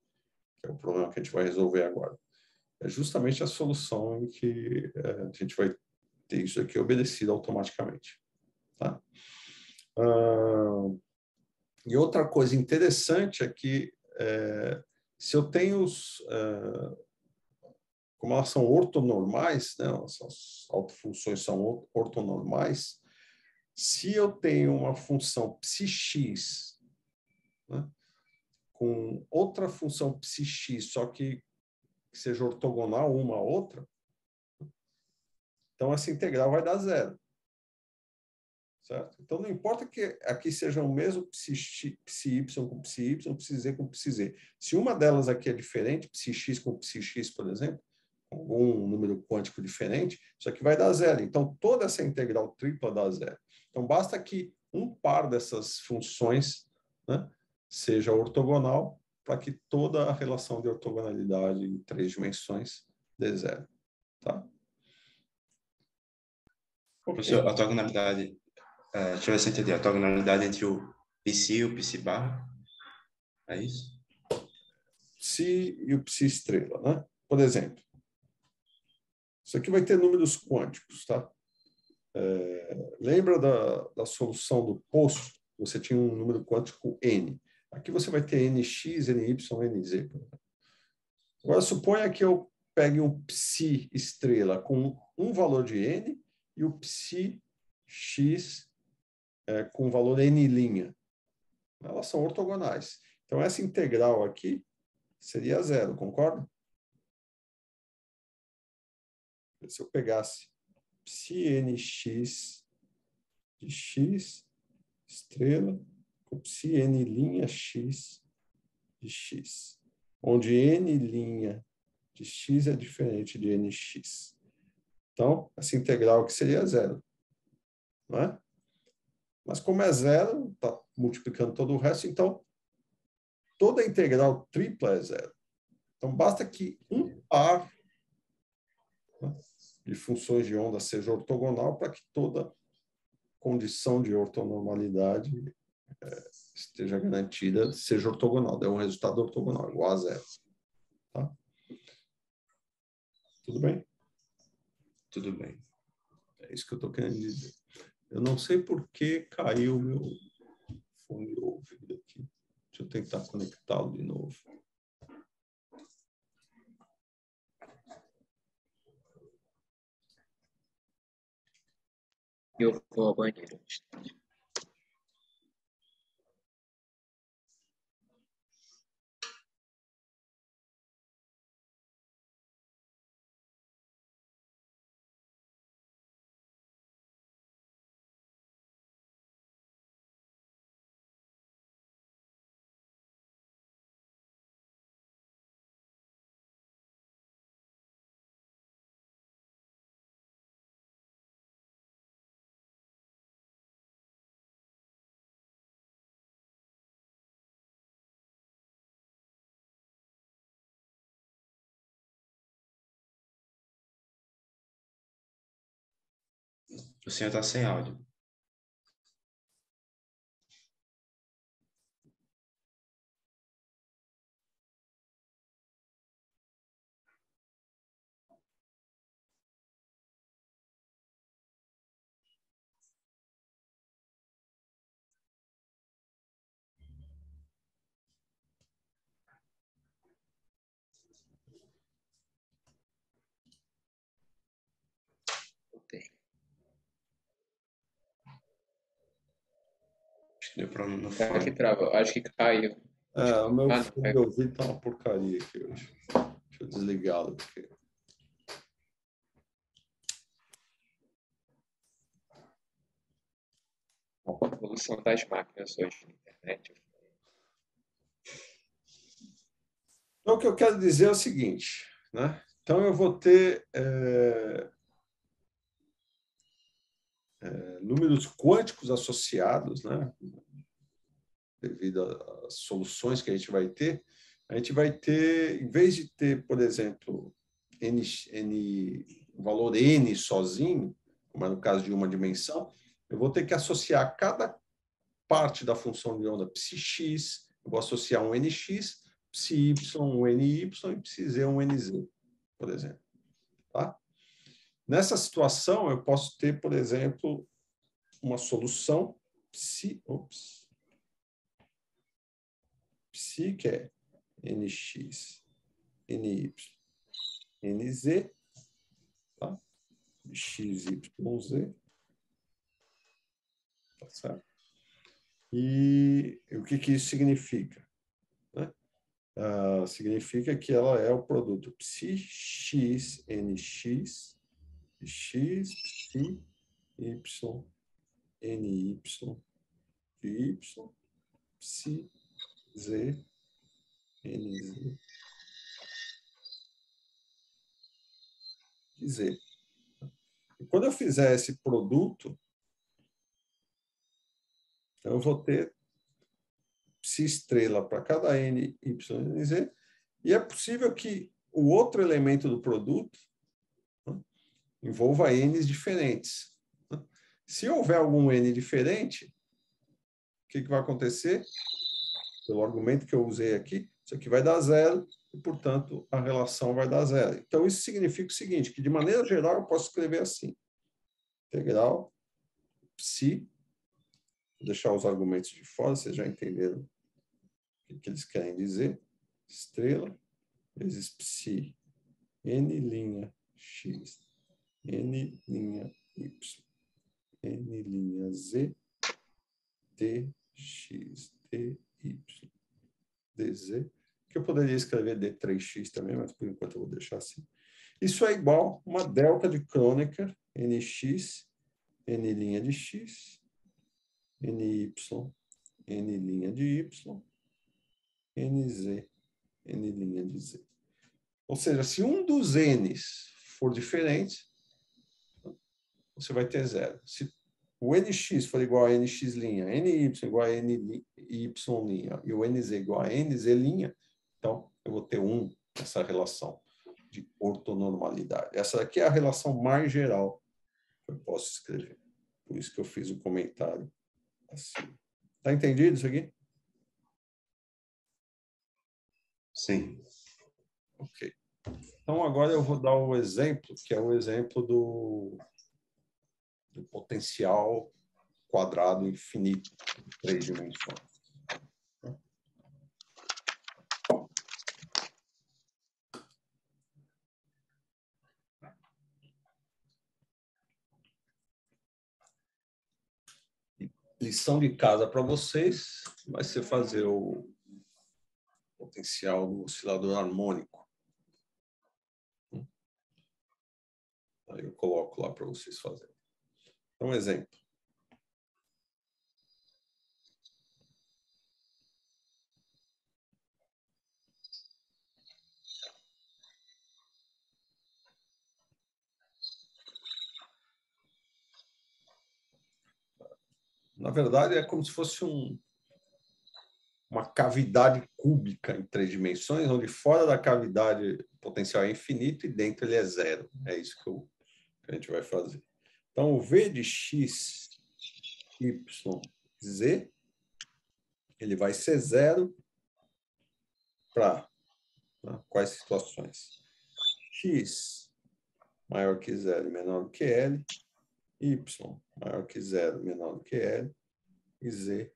[SPEAKER 1] que é o problema que a gente vai resolver agora. É justamente a solução em que a gente vai ter isso aqui obedecido automaticamente. Tá? E outra coisa interessante é que se eu tenho como elas são ortonormais, né, as autofunções são ortonormais, se eu tenho uma função psi-x, né, com outra função psi-x, só que seja ortogonal uma à outra, então essa integral vai dar 0. Certo? Então, não importa que aqui seja o mesmo psi com psi y, psi z com psi z. Se uma delas aqui é diferente, psi x com psi x, por exemplo, com algum número quântico diferente, isso aqui vai dar 0. Então, toda essa integral tripla dá 0. Então, basta que um par dessas funções, né, seja ortogonal para que toda a relação de ortogonalidade em 3 dimensões dê 0. Tá?
[SPEAKER 3] Professor, a ortogonalidade... deixa eu ver se eu entendi. A ortogonalidade entre o psi e o psi bar, é isso?
[SPEAKER 1] Psi e o psi estrela, né? Por exemplo, isso aqui vai ter números quânticos, tá? Lembra da solução do poço? Você tinha um número quântico n. Aqui você vai ter nx, ny, nz. Agora, suponha que eu pegue um psi estrela com um valor de n e o psi x com valor n'. Elas são ortogonais. Então, essa integral aqui seria 0, concorda? Se eu pegasse psi nx de x estrela com psi n'(x) de x, onde n' de x é diferente de nx. Então, essa integral aqui seria 0, não é? Mas como é zero, está multiplicando todo o resto, então toda a integral tripla é zero. Então, basta que um par, né, de funções de onda seja ortogonal para que toda condição de ortonormalidade esteja garantida, seja ortogonal, dê um resultado ortogonal, igual a zero. Tá? Tudo bem?
[SPEAKER 3] Tudo bem.
[SPEAKER 1] É isso que eu estou querendo dizer. Eu não sei por que caiu o meu fone de ouvido aqui. Deixa eu tentar conectá-lo de novo.
[SPEAKER 2] Eu vou ao banheiro.
[SPEAKER 3] O senhor está sem áudio. Acho que deu problema no
[SPEAKER 2] Será que
[SPEAKER 3] fone.
[SPEAKER 2] travou? Acho que caiu.
[SPEAKER 1] O meu
[SPEAKER 2] Ah, não,
[SPEAKER 1] fone de ouvido está uma porcaria aqui hoje. Deixa eu desligá-lo. Porque...
[SPEAKER 2] a evolução das máquinas hoje na internet.
[SPEAKER 1] Então, o que eu quero dizer é o seguinte, né? Então, eu vou ter números quânticos associados, né? Devido às soluções que a gente vai ter, em vez de ter, por exemplo, um valor n sozinho, como é no caso de uma dimensão, eu vou ter que associar cada parte da função de onda psi-x, eu vou associar um nx, psi-y, um ny e psi-z, um nz, por exemplo. Tá? Nessa situação, eu posso ter, por exemplo, uma solução psi, que é nx, ny, nz, tá? x, y, z, tá certo? E o que isso significa? Né? Significa que ela é o produto psi-x, nx, x, psi, y, ny, de y, psi, z, nz, de z. E quando eu fizer esse produto, eu vou ter psi estrela para cada n, y, n, z, e é possível que o outro elemento do produto, né, envolva n's diferentes. Né? Se houver algum n diferente, o que vai acontecer? Pelo argumento que eu usei aqui, isso aqui vai dar zero e, portanto, a relação vai dar zero. Então, isso significa o seguinte, que de maneira geral eu posso escrever assim. Integral psi, vou deixar os argumentos de fora, vocês já entenderam o que eles querem dizer. Estrela vezes psi n' x, n' y, n' z, dx, dy, dz, que eu poderia escrever d3x também, mas por enquanto eu vou deixar assim. Isso é igual a uma delta de Kronecker, nx, n' de x, ny, n' de y, nz, n' de z. Ou seja, se um dos n's for diferente, você vai ter zero. Se o NX for igual a NX', NY igual a NY', e o NZ igual a NZ', então eu vou ter 1 nessa relação de ortonormalidade. Essa aqui é a relação mais geral que eu posso escrever. Por isso que eu fiz o comentário assim. Tá entendido isso aqui?
[SPEAKER 3] Sim.
[SPEAKER 1] Ok. Então, agora eu vou dar o exemplo, que é o exemplo do potencial quadrado infinito em 3 dimensões. Lição de casa para vocês vai ser fazer o potencial do oscilador harmônico. Aí eu coloco lá para vocês fazerem. Então, um exemplo. Na verdade, é como se fosse uma cavidade cúbica em 3 dimensões, onde fora da cavidade o potencial é infinito e dentro ele é 0. É isso que a gente vai fazer. Então, o V de x, y, z, ele vai ser 0 para quais situações? X maior que 0 e menor que L, y maior que 0 menor que L, e z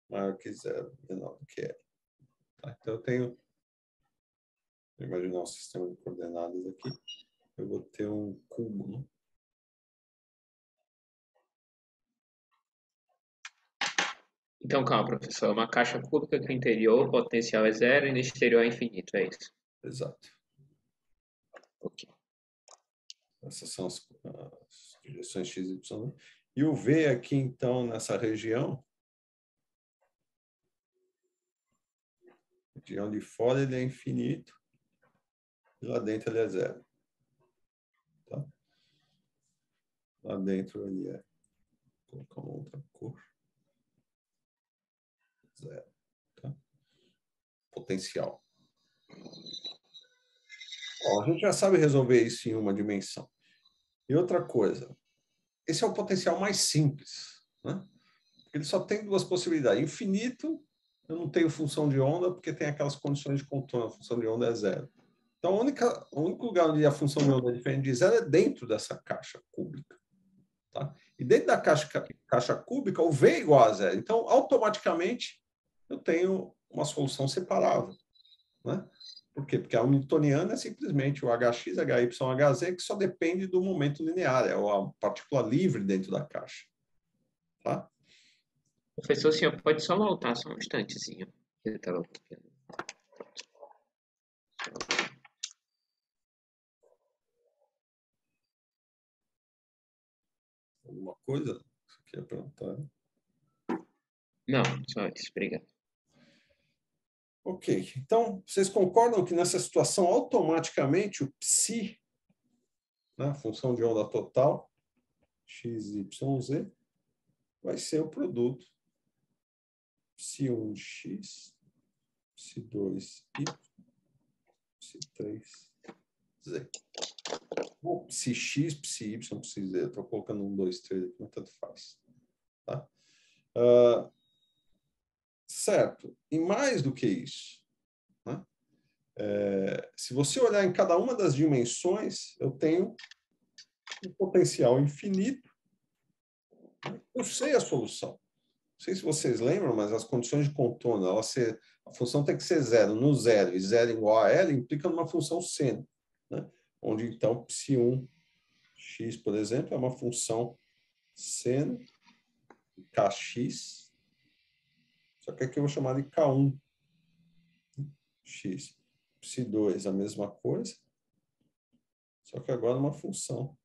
[SPEAKER 1] maior que 0 menor que L. Tá? Então, eu tenho, vou imaginar um sistema de coordenadas aqui, eu vou ter um cubo, né?
[SPEAKER 2] Então, calma, professor. Uma caixa cúbica que no interior o potencial é 0 e no exterior é infinito, é isso?
[SPEAKER 1] Exato.
[SPEAKER 2] Ok.
[SPEAKER 1] Essas são as direções x, y. Né? E o V aqui, então, nessa região de fora ele é infinito e lá dentro ele é 0. Tá? Lá dentro ele é, vou colocar uma outra cor, 0. Tá? Potencial. Ó, a gente já sabe resolver isso em uma dimensão. E outra coisa, esse é o potencial mais simples, né? Ele só tem 2 possibilidades. Infinito, eu não tenho função de onda, porque tem aquelas condições de contorno, a função de onda é 0. Então, o único lugar onde a função de onda é diferente de 0 é dentro dessa caixa cúbica. Tá? E dentro da caixa cúbica, o V é igual a 0. Então, automaticamente, eu tenho uma solução separável. Né? Por quê? Porque a hamiltoniana é simplesmente o HX, HY, HZ, que só depende do momento linear, é a partícula livre dentro da caixa. Tá?
[SPEAKER 2] Professor, o senhor pode só voltar só um instantezinho. Eu estava copiando.
[SPEAKER 1] Alguma coisa que você quer perguntar?
[SPEAKER 2] Não, só isso. Obrigado.
[SPEAKER 1] Ok. Então, vocês concordam que nessa situação, automaticamente, o psi, né, a função de onda total, x, y, z, vai ser o produto psi1 de x, psi2 y, psi3 z. Ou psi-x, psi-y, psi-z. Eu estou colocando 1, 2, 3 aqui, mas tanto faz. Tá? Certo. E mais do que isso, né? Se você olhar em cada uma das dimensões, eu tenho um potencial infinito. Eu sei a solução. Não sei se vocês lembram, mas as condições de contorno, a função tem que ser 0. No 0 e 0 igual a L implica numa função seno, né? Onde, então, psi1 x, por exemplo, é uma função seno kx, só que aqui eu vou chamar de k1 x. Psi2 a mesma coisa, só que agora uma função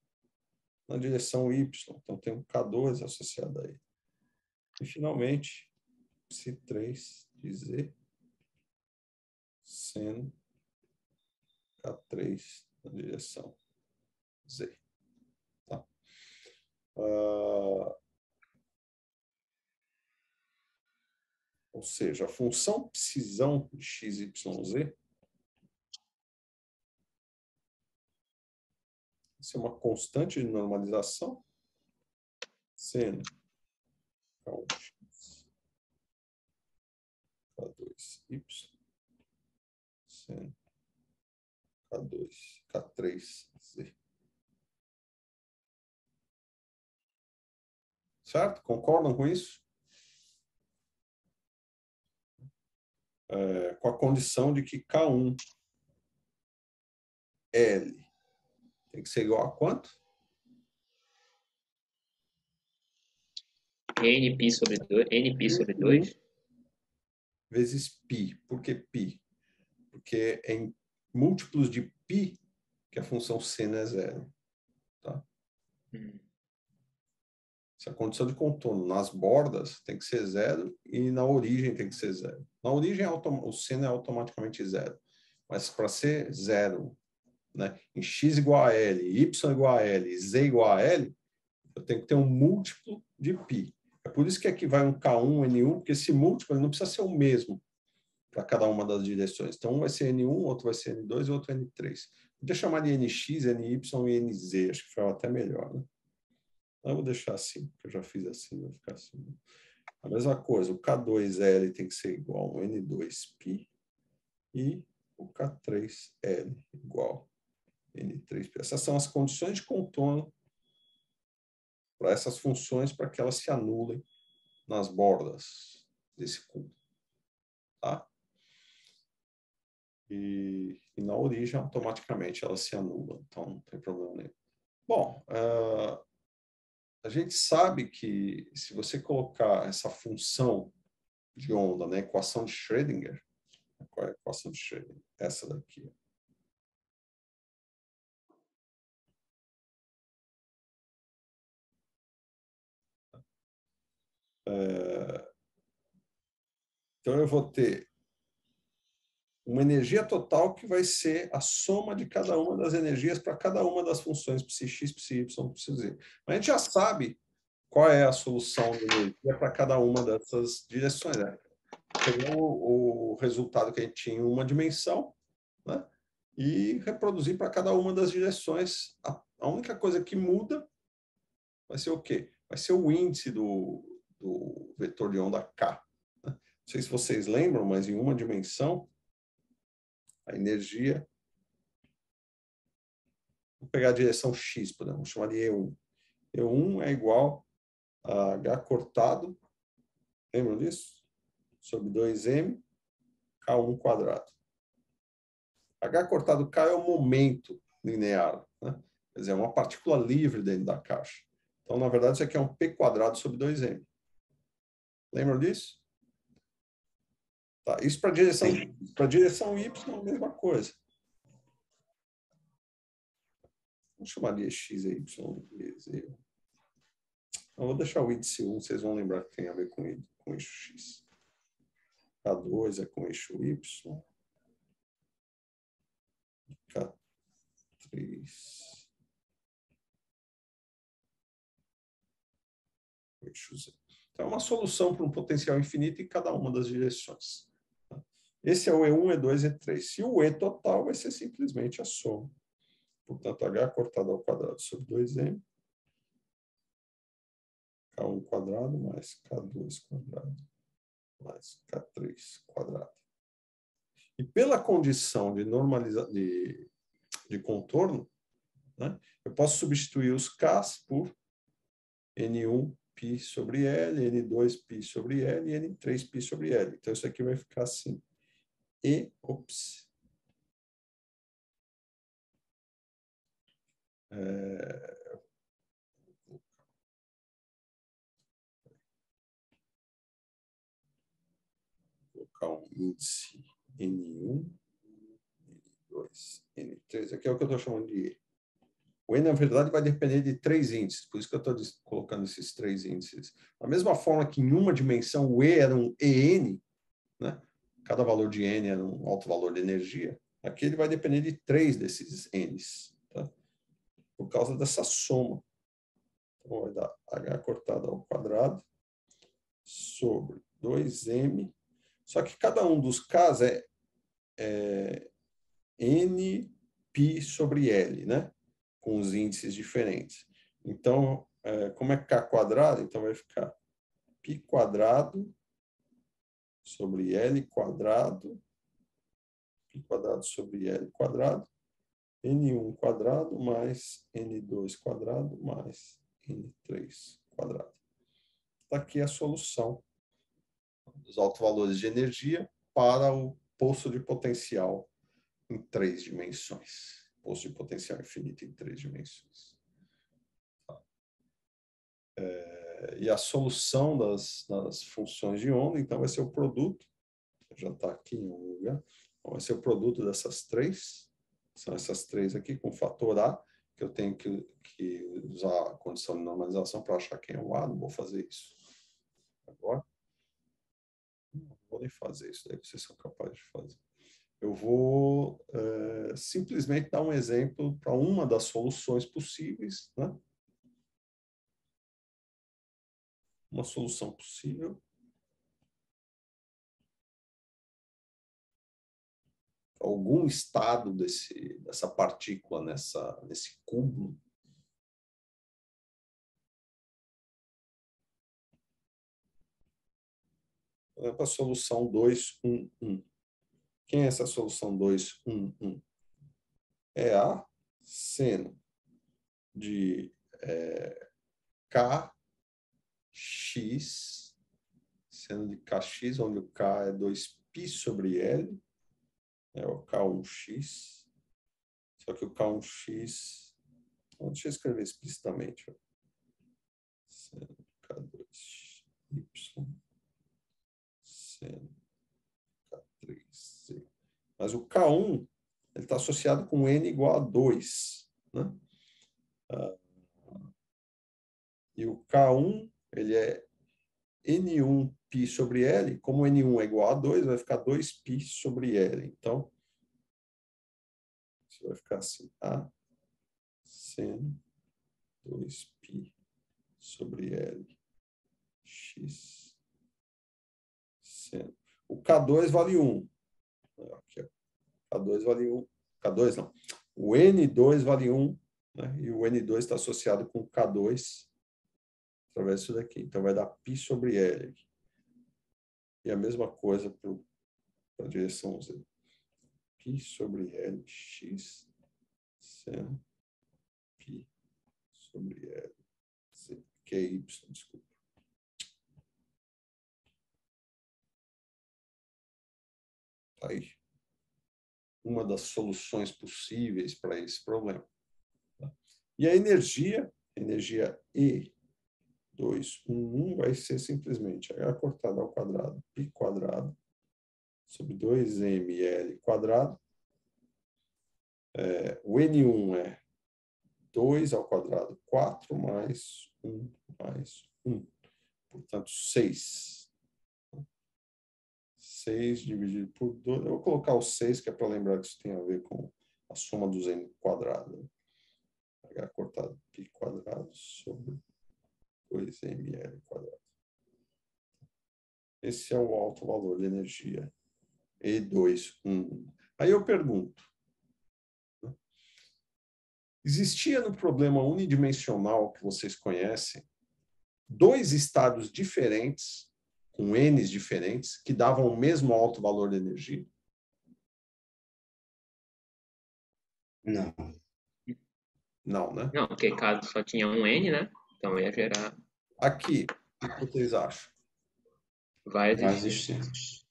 [SPEAKER 1] na direção y. Então, tem um k2 associado a ele. E, finalmente, psi3 de z seno K3 na direção Z. Tá? Ou seja, a função psizão de x, y, z, isso é uma constante de normalização, seno K1x, K2y, seno K2, K3z. Certo? Concordam com isso? Com a condição de que K1 L tem que ser igual a quanto?
[SPEAKER 2] Nπ sobre 2.
[SPEAKER 1] Vezes π. Por que π? Porque é em múltiplos de π que a função seno é zero. Tá? Se a condição de contorno nas bordas tem que ser zero e na origem tem que ser zero. Na origem o seno é automaticamente zero. Mas para ser zero, né, em x igual a L, y igual a L, z igual a L, eu tenho que ter um múltiplo de π. É por isso que aqui vai um K1, N1, porque esse múltiplo ele não precisa ser o mesmo para cada uma das direções. Então, um vai ser N1, outro vai ser N2 e outro N3. Vou chamar de NX, NY e NZ. Acho que foi até melhor, né? Eu vou deixar assim, porque eu já fiz assim, vai ficar assim. A mesma coisa, o K2L tem que ser igual a um N2π e o K3L igual a N3π. Essas são as condições de contorno para essas funções, para que elas se anulem nas bordas desse cubo. Tá? E na origem, automaticamente, elas se anulam. Então, não tem problema nenhum. Bom, a gente sabe que se você colocar essa função de onda na equação de Schrödinger, qual é a equação de Schrödinger? Essa daqui. Então, eu vou ter uma energia total que vai ser a soma de cada uma das energias para cada uma das funções psi-x, psi-y, psi-z. Mas a gente já sabe qual é a solução de energia para cada uma dessas direções. Né? Pegar o resultado que a gente tinha em uma dimensão, né? E reproduzir para cada uma das direções. A única coisa que muda vai ser o quê? Vai ser o índice do vetor de onda K. Né? Não sei se vocês lembram, mas em uma dimensão, a energia... Vou pegar a direção x, podemos chamar de E1. E1 é igual a H cortado, lembram disso? Sobre 2m, K1 quadrado. H cortado K é o momento linear, né? Quer dizer, é uma partícula livre dentro da caixa. Então, na verdade, isso aqui é um P quadrado sobre 2m. Lembram disso? Tá, isso para direção Y é a mesma coisa. Vamos chamar de x e y e z. Eu vou deixar o índice 1, vocês vão lembrar que tem a ver com eixo x. K2 é com eixo y. K3 com eixo z. Então, é uma solução para um potencial infinito em cada uma das direções. Esse é o E1, E2, E3. Se o E total vai ser simplesmente a soma. Portanto, H cortado ao quadrado sobre 2m, K1 quadrado mais K2 quadrado mais K3 quadrado. E pela condição de contorno, né, eu posso substituir os Ks por N1π sobre L, N2π sobre L e N3π sobre L. Então, isso aqui vai ficar assim. Vou colocar um índice N1, N2, N3. Aqui é o que eu estou chamando de E. O E, na verdade, vai depender de 3 índices. Por isso que eu estou colocando esses 3 índices. Da mesma forma que em uma dimensão o E era um EN, né? Cada valor de N era um alto valor de energia. Aqui ele vai depender de 3 desses N's. Tá? Por causa dessa soma. Então, vai dar h cortado ao quadrado sobre 2m. Só que cada um dos K's é n π sobre L, né? Com os índices diferentes. Então, como é K quadrado, então vai ficar π quadrado sobre L quadrado, π quadrado sobre L quadrado, N1 quadrado mais N2 quadrado mais N3 quadrado. Está aqui a solução dos altos-valores de energia para o poço de potencial em 3 dimensões. Poço de potencial infinito em 3 dimensões. E a solução das funções de onda, então, vai ser o produto, já está aqui em um lugar, então, vai ser o produto dessas três, são essas três aqui, com fator A, que eu tenho que usar a condição de normalização para achar quem é o A, não vou fazer isso agora. Não vou nem fazer isso, daí vocês são capazes de fazer. Eu vou simplesmente dar um exemplo para uma das soluções possíveis, né? Uma solução possível. Algum estado dessa partícula nesse cubo. Por exemplo, a solução 2, 1, 1. Quem é essa solução 2, 1, 1? É a seno de Kx, seno de Kx, onde o K é 2π sobre L, é o K1x, só que o K1x, deixa eu escrever explicitamente, seno de K2y, seno de K3c. Mas o K1 ele está associado com N igual a 2, né? E o K1 ele é N1π sobre L, como N1 é igual a 2, vai ficar 2π sobre L. Então, isso vai ficar assim, A seno 2π sobre L, x seno. O K2 vale 1. Aqui, ó. K2 vale 1. K2 não. O N2 vale 1, né? E o N2 está associado com o K2 através disso daqui. Então, vai dar π sobre L. E a mesma coisa para a direção Z. π sobre L, x, seno, π sobre L, Z, que é y, desculpa. Tá aí. Uma das soluções possíveis para esse problema. E a energia E211 vai ser simplesmente H cortado ao quadrado, π quadrado, sobre 2ml quadrado. O N1 é 2 ao quadrado, 4 mais 1 mais 1. Portanto, 6. 6 dividido por 2. Eu vou colocar o 6, que é para lembrar que isso tem a ver com a soma dos n quadrado. H cortado π quadrado sobre 2ml quadrado. Esse é o alto valor de energia. E211. Aí eu pergunto. Existia no problema unidimensional que vocês conhecem 2 estados diferentes, com n's diferentes, que davam o mesmo alto valor de energia?
[SPEAKER 3] Não.
[SPEAKER 1] Não, né?
[SPEAKER 2] Não, porque caso só tinha um N, né? Então ia gerar
[SPEAKER 1] Aqui, o que vocês acham?
[SPEAKER 2] várias
[SPEAKER 3] existentes.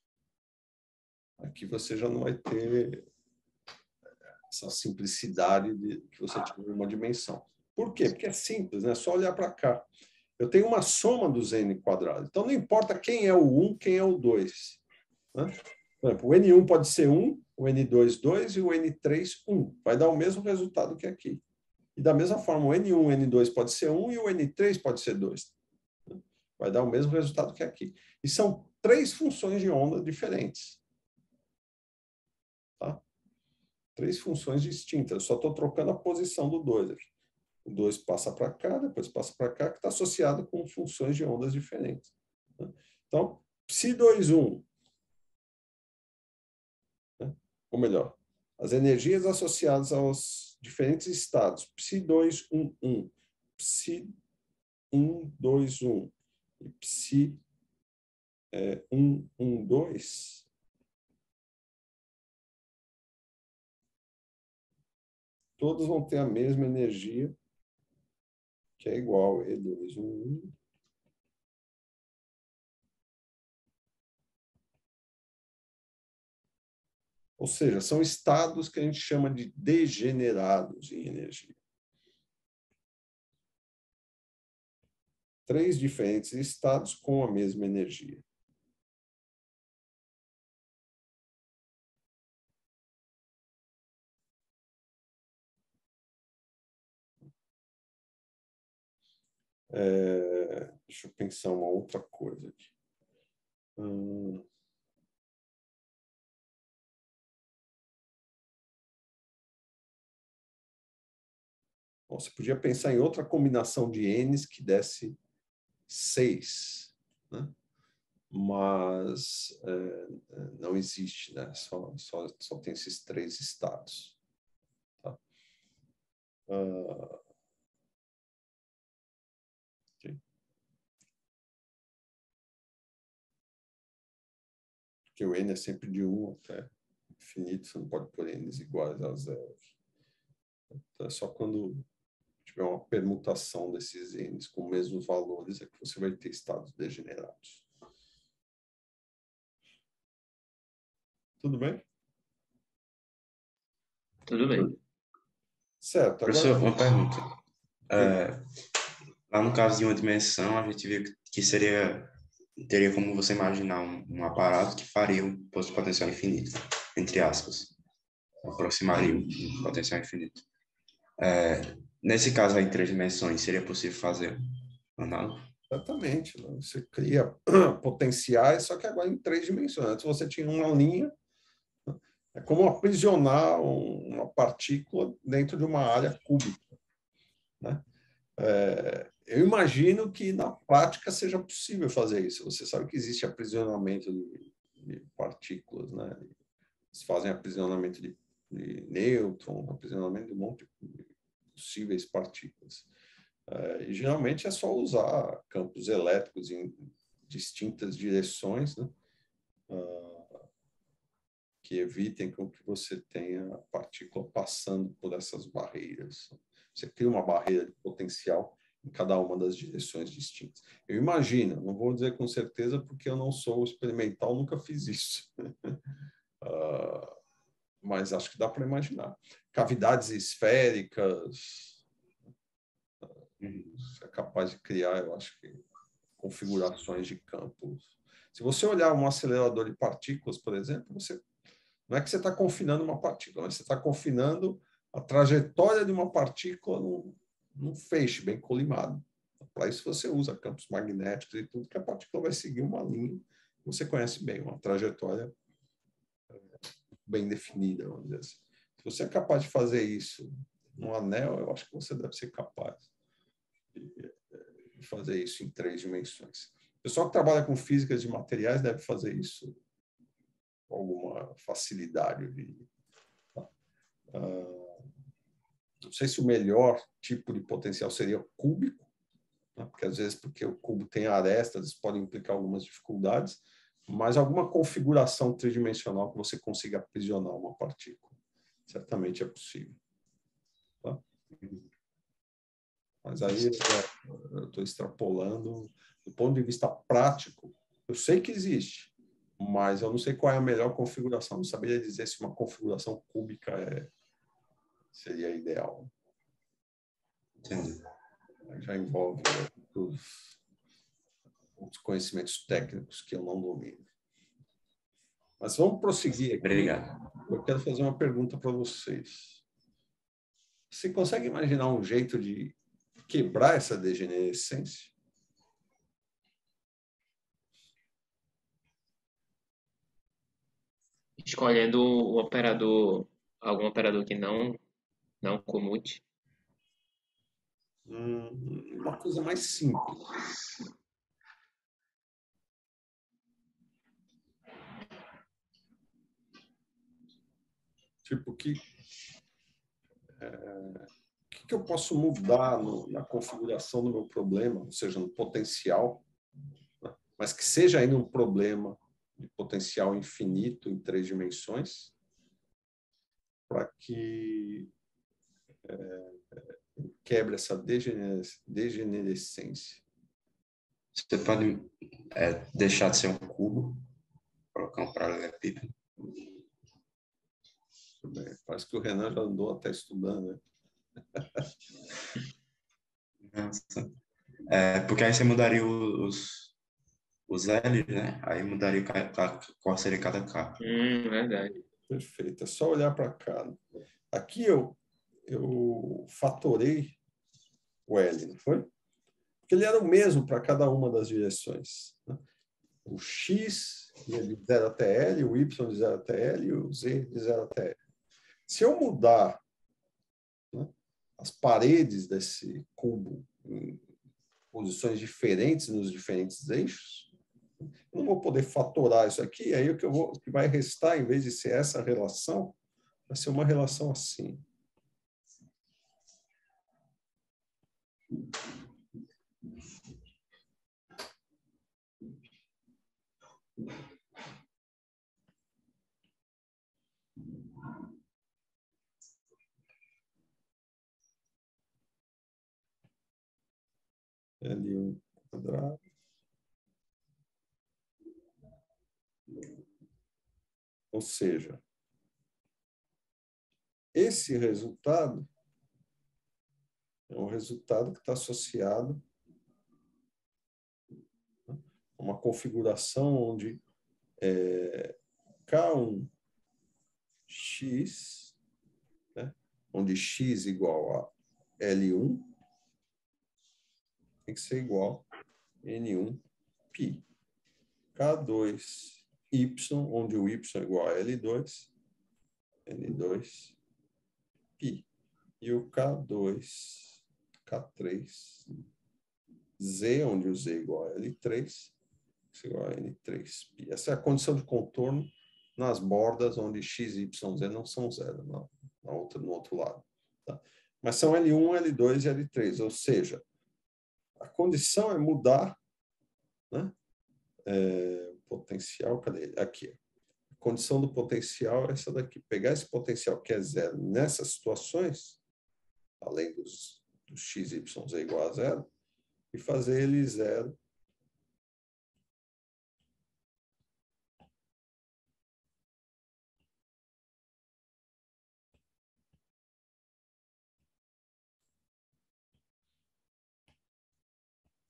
[SPEAKER 1] Aqui você já não vai ter essa simplicidade que você tinha em uma dimensão. Por quê? Porque é simples, né? É só olhar para cá. Eu tenho uma soma dos n quadrados. Então, não importa quem é o 1, quem é o 2. Né? Por exemplo, o N1 pode ser 1, o N2, 2 e o N3, 1. Vai dar o mesmo resultado que aqui. E da mesma forma, o N1, o N2 pode ser 1 e o N3 pode ser 2. Vai dar o mesmo resultado que aqui. E são 3 funções de onda diferentes. Tá? 3 funções distintas. Eu só estou trocando a posição do 2 aqui. O 2 passa para cá, depois passa para cá, que está associado com funções de ondas diferentes. Né? Então, Psi2, 1, né? Ou melhor, as energias associadas aos diferentes estados, Psi2, 1, Psi1, 2, 1 e Psi 1, 2, todos vão ter a mesma energia, que é igual E2, 1. Ou seja, são estados que a gente chama de degenerados em energia. 3 diferentes estados com a mesma energia. Deixa eu pensar uma outra coisa aqui. Bom, você podia pensar em outra combinação de N's que desse 6, né? Mas não existe, né? Só tem esses 3 estados. Tá? Okay. Porque o N é sempre de 1 até infinito, você não pode pôr N's iguais a 0. Então, é só quando tiver uma permutação desses N's com mesmos valores é que você vai ter estados degenerados. Tudo bem?
[SPEAKER 2] Tudo bem.
[SPEAKER 1] Certo.
[SPEAKER 3] Professor,
[SPEAKER 1] Agora,
[SPEAKER 3] uma pergunta. Lá no caso de uma dimensão, a gente viu que teria como você imaginar um aparato que faria um posto potencial infinito, entre aspas. Aproximaria um potencial infinito. Nesse caso aí, em 3 dimensões, seria possível fazer análogo?
[SPEAKER 1] exatamente. Né? Você cria potenciais, só que agora em 3 dimensões. Antes você tinha uma linha. É como aprisionar uma partícula dentro de uma área cúbica. Né? Eu imagino que na prática seja possível fazer isso. Você sabe que existe aprisionamento de partículas, né? Eles fazem aprisionamento de nêutrons, aprisionamento de um monte de possíveis partículas. E geralmente é só usar campos elétricos em distintas direções, né? Que evitem com que você tenha a partícula passando por essas barreiras. Você cria uma barreira de potencial em cada uma das direções distintas. Eu imagino, não vou dizer com certeza porque eu não sou experimental, nunca fiz isso. Mas acho que dá para imaginar. Cavidades esféricas, você é capaz de criar, eu acho que, configurações de campos. Se você olhar um acelerador de partículas, por exemplo, não é que você está confinando uma partícula, mas você está confinando a trajetória de uma partícula num feixe bem colimado. Para isso você usa campos magnéticos e tudo, que a partícula vai seguir uma linha que você conhece bem, uma trajetória bem definida, vamos dizer assim. Se você é capaz de fazer isso num anel, eu acho que você deve ser capaz de fazer isso em 3 dimensões. O pessoal que trabalha com físicas de materiais deve fazer isso com alguma facilidade. Não sei se o melhor tipo de potencial seria o cúbico, né? Porque às vezes, porque o cubo tem arestas, isso pode implicar algumas dificuldades, mas alguma configuração tridimensional que você consiga aprisionar uma partícula. Certamente é possível. Tá? Mas aí eu estou extrapolando. Do ponto de vista prático, eu sei que existe, mas eu não sei qual é a melhor configuração. Não saberia dizer se uma configuração cúbica seria ideal.
[SPEAKER 3] Entendi.
[SPEAKER 1] Já envolve outros conhecimentos técnicos que eu não domino. Mas vamos prosseguir aqui.
[SPEAKER 3] Obrigado.
[SPEAKER 1] Eu quero fazer uma pergunta para vocês. Você consegue imaginar um jeito de quebrar essa degenerescência?
[SPEAKER 2] Escolhendo o operador, algum operador que não comute.
[SPEAKER 1] uma coisa mais simples. Tipo, o que eu posso mudar na configuração do meu problema, ou seja, no potencial, né? Mas que seja ainda um problema de potencial infinito em 3 dimensões, para que quebre essa degenerescência.
[SPEAKER 3] Você pode deixar de ser um cubo, colocar um paralelepípedo.
[SPEAKER 1] Parece que o Renan já andou até estudando, né?
[SPEAKER 3] Nossa. Porque aí você mudaria os L's, né? Aí mudaria qual seria cada K.
[SPEAKER 2] Verdade.
[SPEAKER 1] Perfeito. É só olhar para cá. Aqui eu fatorei o L, não foi? Porque ele era o mesmo para cada uma das direções, né? O X ia de 0 até L, o Y de 0 até L e o Z de 0 até L. Se eu mudar, né, as paredes desse cubo em posições diferentes nos diferentes eixos, eu não vou poder fatorar isso aqui, aí o que vai restar, em vez de ser essa relação, vai ser uma relação assim. L1 quadrado. Ou seja, esse resultado é um resultado que está associado a uma configuração onde K1x, né, onde x igual a L1, tem que ser igual a N1π. K2y, onde o y é igual a L2, N2π. E o K2, K3, Z, onde o Z é igual a L3, é igual a N3π. Essa é a condição de contorno nas bordas onde x, y, z não são zero, no outro lado. Tá? Mas são L1, L2 e L3, ou seja, a condição é mudar, né? Potencial, cadê ele? Aqui. A condição do potencial é essa daqui. Pegar esse potencial que é zero nessas situações, além dos x, y, z igual a zero, e fazer ele zero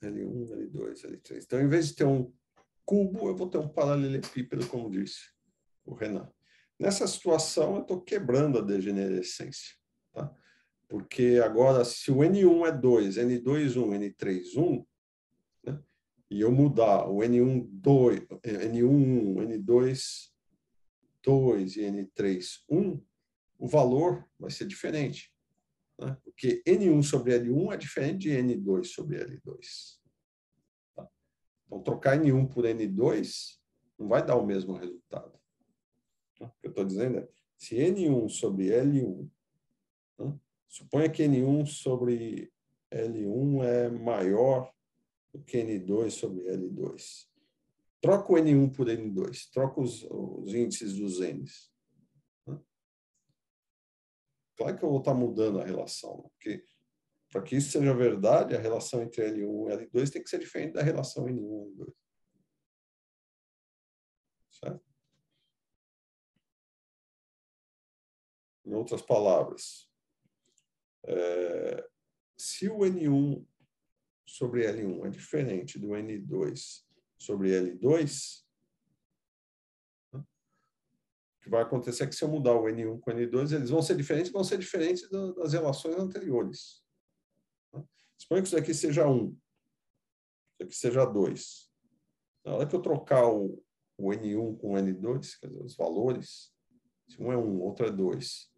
[SPEAKER 1] L1, L2, L3. Então, em vez de ter um cubo, eu vou ter um paralelepípedo, como disse o Renan. Nessa situação, eu estou quebrando a degenerescência. Tá? Porque agora, se o N1 é 2, N2, 1, N3, 1, né? E eu mudar o N1, 2, N1, 1, N2, 2 e N3, 1, o valor vai ser diferente. Né? Porque N1 sobre L1 é diferente de N2 sobre L2. Tá? Então, trocar N1 por N2 não vai dar o mesmo resultado. Tá? O que eu estou dizendo é, se N1 sobre L1, né? Suponha que N1 sobre L1 é maior do que N2 sobre L2. Troca o N1 por N2, troca os índices dos N's. Claro que eu vou estar mudando a relação, porque para que isso seja verdade, a relação entre L1 e L2 tem que ser diferente da relação N1 e L2. Certo? Em outras palavras, se o N1 sobre L1 é diferente do N2 sobre L2, o que vai acontecer é que se eu mudar o N1 com o N2, eles vão ser diferentes das relações anteriores. Suponha que isso aqui seja 1, isso aqui seja 2. Na hora que eu trocar o N1 com o N2, quer dizer, os valores, se um é 1, o outro é 2.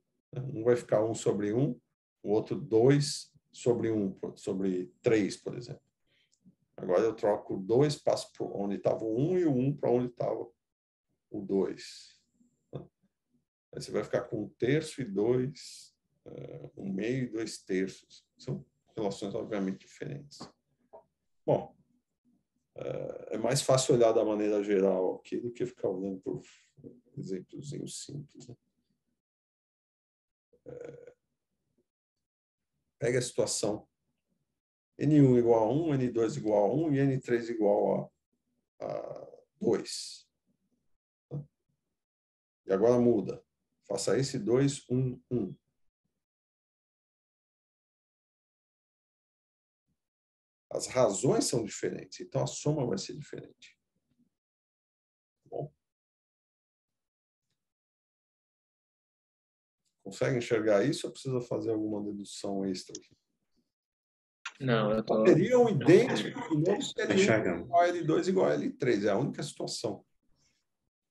[SPEAKER 1] Um vai ficar 1 sobre 1, o outro 2 sobre 3, por exemplo. Agora eu troco o 2, passo para onde estava o 1 e o 1 para onde estava o 2. Aí você vai ficar com 1/3 e 2, 1/2 e 2/3. São relações, obviamente, diferentes. Bom, é mais fácil olhar da maneira geral aqui do que ficar olhando por exemplozinhos simples. Né? Pega a situação N1 igual a 1, N2 igual a 1 e N3 igual a 2. E agora muda. Faça esse 2, 1, 1. As razões são diferentes, então a soma vai ser diferente. Bom. Consegue enxergar isso ou precisa fazer alguma dedução extra aqui?
[SPEAKER 2] Não, eu tô...
[SPEAKER 1] Seriam idênticos de novo se
[SPEAKER 3] L1
[SPEAKER 1] igual a L2 igual a L3. É a única situação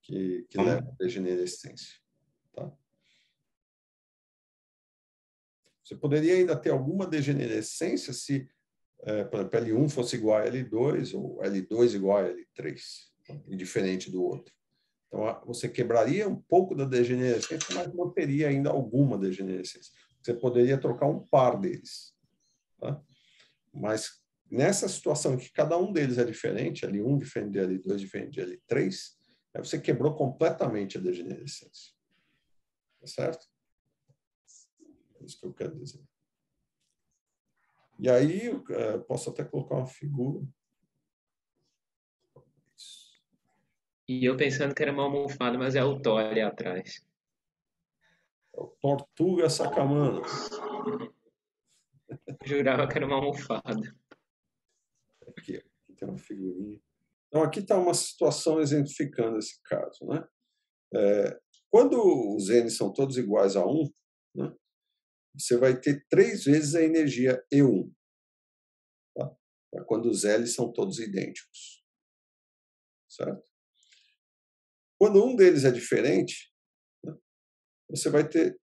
[SPEAKER 1] que leva à degenerescência. Tá? Você poderia ainda ter alguma degenerescência se, por exemplo, L1 fosse igual a L2 ou L2 igual a L3, indiferente do outro. Então, você quebraria um pouco da degenerescência, mas não teria ainda alguma degenerescência. Você poderia trocar um par deles. Tá? Mas nessa situação em que cada um deles é diferente, L1 diferente de L2 diferente de L3, aí você quebrou completamente a degenerescência. Tá certo? É isso que eu quero dizer. E aí, eu posso até colocar uma figura.
[SPEAKER 2] E eu pensando que era uma almofada, mas é o Thor ali atrás.
[SPEAKER 1] É o Tortuga Sacamano.
[SPEAKER 2] Jurava que era uma almofada.
[SPEAKER 1] Aqui tem uma figurinha. Então, aqui está uma situação exemplificando esse caso. Né? Quando os N são todos iguais a 1, né, você vai ter 3 vezes a energia E1. Tá? Quando os L são todos idênticos. Certo? Quando um deles é diferente, né, você vai ter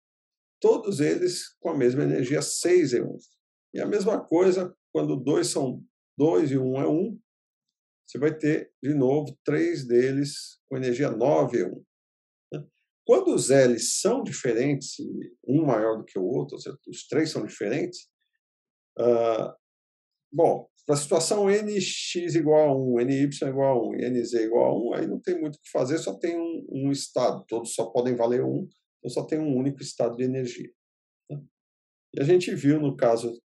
[SPEAKER 1] todos eles com a mesma energia 6E1. E a mesma coisa, quando 2 são 2 e 1 é 1, você vai ter, de novo, 3 deles com energia 9E1. Quando os L's são diferentes, um maior do que o outro, ou seja, os 3 são diferentes, bom, para a situação nx igual a 1, ny igual a 1 e nz igual a 1, aí não tem muito o que fazer, só tem um estado, todos só podem valer 1, então só tem um único estado de energia. E a gente viu no caso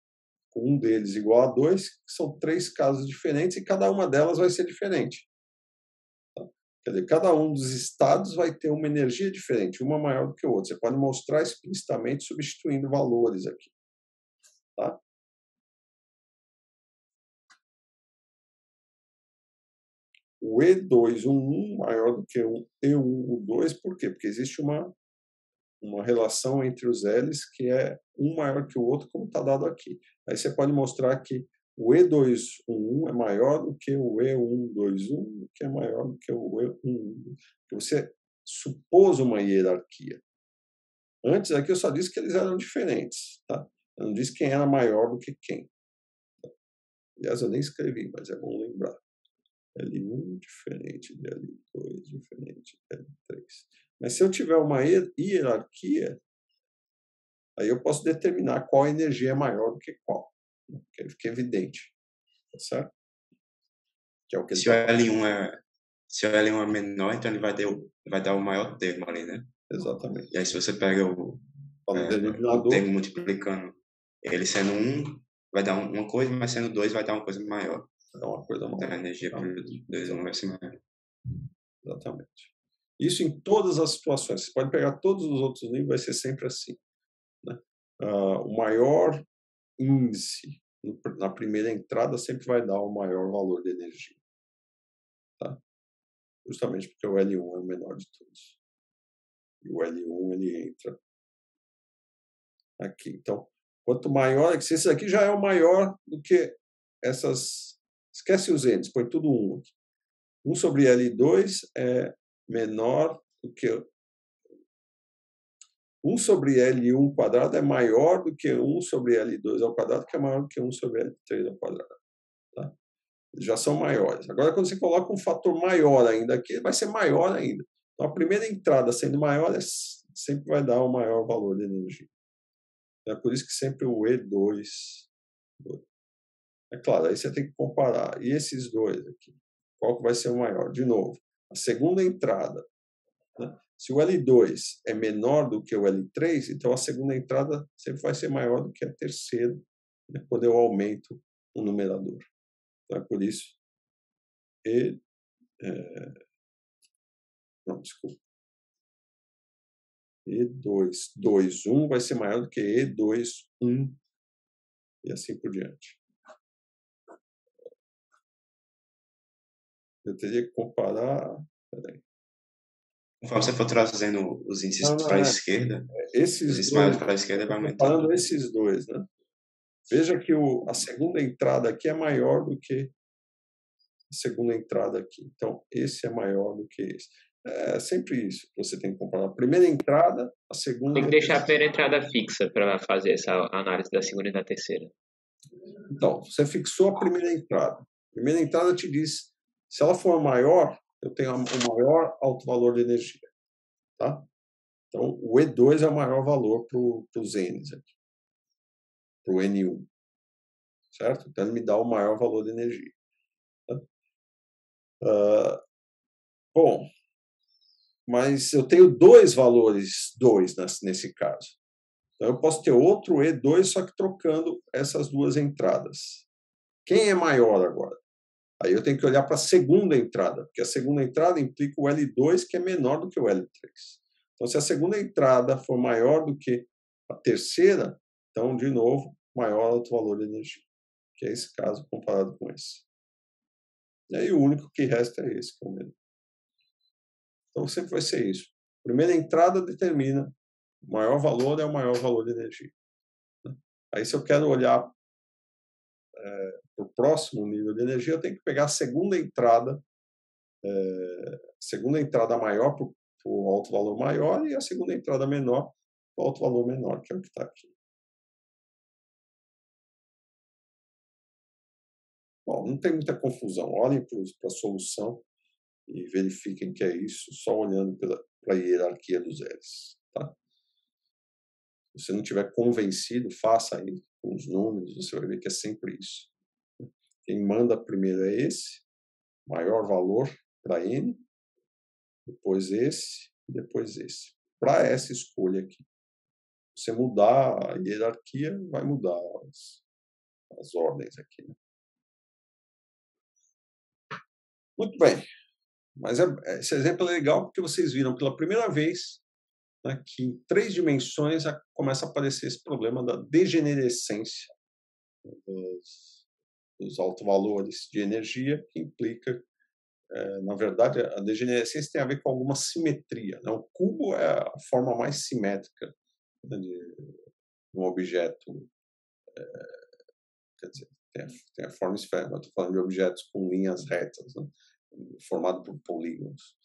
[SPEAKER 1] com um deles igual a 2, que são 3 casos diferentes e cada uma delas vai ser diferente. Quer dizer, cada um dos estados vai ter uma energia diferente, uma maior do que a outra. Você pode mostrar explicitamente substituindo valores aqui. Tá? O E2, o 1 maior do que o E1, o 2, por quê? Porque existe uma relação entre os L's que é um maior que o outro, como está dado aqui. Aí você pode mostrar que o E211 é maior do que o E121, que é maior do que o E1. Você supôs uma hierarquia. Antes aqui eu só disse que eles eram diferentes. Tá? Eu não disse quem era maior do que quem. Aliás, eu nem escrevi, mas é bom lembrar. L1 diferente de L2, diferente de L3. Mas se eu tiver uma hierarquia, aí eu posso determinar qual energia é maior do que qual. Que fica evidente. Tá certo? Que é o que
[SPEAKER 3] se o L1 é menor, então ele vai dar o maior termo ali, né?
[SPEAKER 1] Exatamente.
[SPEAKER 3] E aí se você pega o termo multiplicando ele sendo 1, vai dar uma coisa, mas sendo 2 vai dar uma coisa maior.
[SPEAKER 1] É uma coisa maior.
[SPEAKER 3] Então a energia por 2 não vai ser maior.
[SPEAKER 1] Exatamente. Isso em todas as situações. Você pode pegar todos os outros níveis, vai ser sempre assim. Né? O maior índice na primeira entrada sempre vai dar o maior valor de energia. Tá? Justamente porque o L1 é o menor de todos. E o L1 ele entra aqui. Então, quanto maior, se esse aqui já é o maior do que essas... Esquece os N's, põe tudo 1 aqui. 1 sobre L2 é menor do que 1 sobre L1 quadrado é maior do que 1 sobre L2 ao quadrado, que é maior do que 1 sobre L3 ao quadrado. Tá? Já são maiores. Agora, quando você coloca um fator maior ainda aqui, vai ser maior ainda. Então, a primeira entrada sendo maior sempre vai dar um maior valor de energia. É por isso que sempre o E2. É claro, aí você tem que comparar. E esses dois aqui? Qual que vai ser o maior? De novo, a segunda entrada. Né? Se o L2 é menor do que o L3, então a segunda entrada sempre vai ser maior do que a terceira, né? Quando eu aumento o numerador. Então, é por isso não, desculpa. E2, 2, 1 vai ser maior do que E2, 1 e assim por diante. Eu teria que comparar... Peraí.
[SPEAKER 3] Conforme você for trazendo os índices para a esquerda, os índices maiores para a esquerda vai aumentando.
[SPEAKER 1] Comparando esses dois, né? Veja que a segunda entrada aqui é maior do que a segunda entrada aqui. Então, esse é maior do que esse. É sempre isso que você tem que comparar. A primeira entrada, a segunda...
[SPEAKER 2] Tem que deixar a primeira entrada fixa para fazer essa análise da segunda e da terceira.
[SPEAKER 1] Então, você fixou a primeira entrada. A primeira entrada te diz, se ela for maior, eu tenho o maior alto valor de energia. Tá? Então, o E2 é o maior valor para os N's aqui. Para o N1. Certo? Então, ele me dá o maior valor de energia. Tá? Bom, mas eu tenho dois valores 2 nesse caso. Então, eu posso ter outro E2, só que trocando essas duas entradas. Quem é maior agora? Aí eu tenho que olhar para a segunda entrada, porque a segunda entrada implica o L2, que é menor do que o L3. Então, se a segunda entrada for maior do que a terceira, então, de novo, maior alto valor de energia, que é esse caso comparado com esse. E aí o único que resta é esse, que é o menor. Então, sempre vai ser isso. Primeira entrada determina o maior valor é o maior valor de energia. Aí, se eu quero olhar para o próximo nível de energia, eu tenho que pegar a segunda entrada maior para o alto valor maior e a segunda entrada menor para o alto valor menor, que é o que está aqui. Bom, não tem muita confusão. Olhem para a solução e verifiquem que é isso, só olhando para a hierarquia dos L's. Tá? Se você não estiver convencido, faça aí com os números, você vai ver que é sempre isso. Quem manda primeiro é esse, maior valor para N, depois esse, depois esse. Para essa escolha aqui. Se você mudar a hierarquia, vai mudar as ordens aqui. Né? Muito bem. Mas esse exemplo é legal porque vocês viram pela primeira vez, né, que em 3 dimensões começa a aparecer esse problema da degenerescência dos altos-valores de energia, que implica, na verdade, a degenerescência tem a ver com alguma simetria. Né? O cubo é a forma mais simétrica, né, de um objeto, quer dizer, tem a forma esférica. Estou falando de objetos com linhas retas, né, formado por polígonos.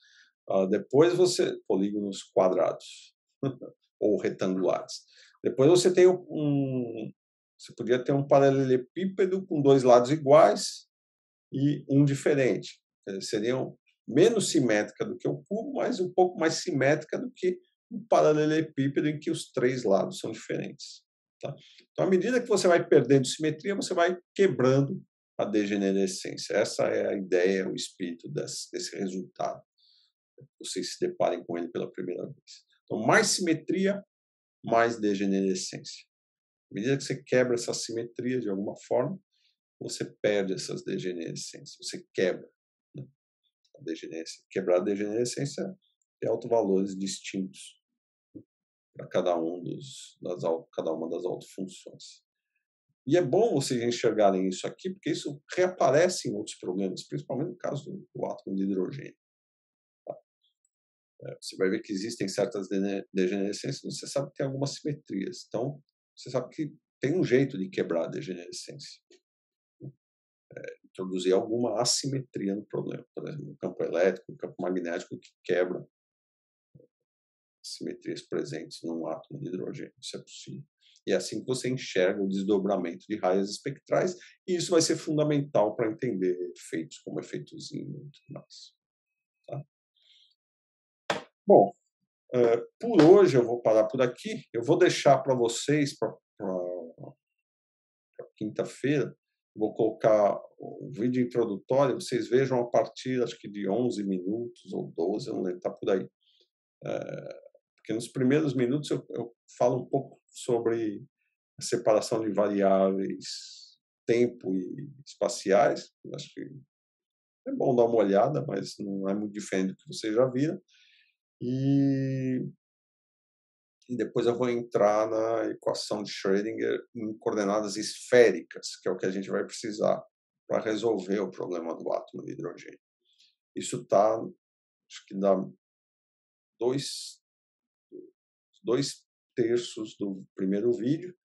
[SPEAKER 1] Polígonos quadrados ou retangulares. Depois você tem você podia ter um paralelepípedo com 2 lados iguais e um diferente. Seriam menos simétrica do que o cubo, mas um pouco mais simétrica do que um paralelepípedo em que os 3 lados são diferentes. Tá? Então, à medida que você vai perdendo simetria, você vai quebrando a degenerescência. Essa é a ideia, o espírito desse resultado. Vocês se deparem com ele pela primeira vez. Então, mais simetria, mais degenerescência. À medida que você quebra essa simetria de alguma forma, você perde essas degenerescências, você quebra, né, a degenerescência. Quebrar a degenerescência é autovalores distintos para cada uma das autofunções. E é bom vocês enxergarem isso aqui, porque isso reaparece em outros problemas, principalmente no caso do átomo de hidrogênio. Você vai ver que existem certas degenerescências, você sabe que tem algumas simetrias. Então, você sabe que tem um jeito de quebrar a degenerescência. Introduzir alguma assimetria no problema. Por exemplo, no campo elétrico, no campo magnético, que quebra simetrias presentes num átomo de hidrogênio. Isso é possível. E é assim que você enxerga o desdobramento de raias espectrais, e isso vai ser fundamental para entender efeitos como efeito Zeeman e tudo mais. Tá? Bom, por hoje eu vou parar por aqui. Eu vou deixar para vocês, para quinta-feira, vou colocar o vídeo introdutório, vocês vejam a partir, acho que de 11 minutos ou 12, eu não lembro, está por aí. Porque nos primeiros minutos eu falo um pouco sobre a separação de variáveis tempo e espaciais. Acho que é bom dar uma olhada, mas não é muito diferente do que vocês já viram. E depois eu vou entrar na equação de Schrödinger em coordenadas esféricas, que é o que a gente vai precisar para resolver o problema do átomo de hidrogênio. Isso está, acho que dá 2/3 do primeiro vídeo.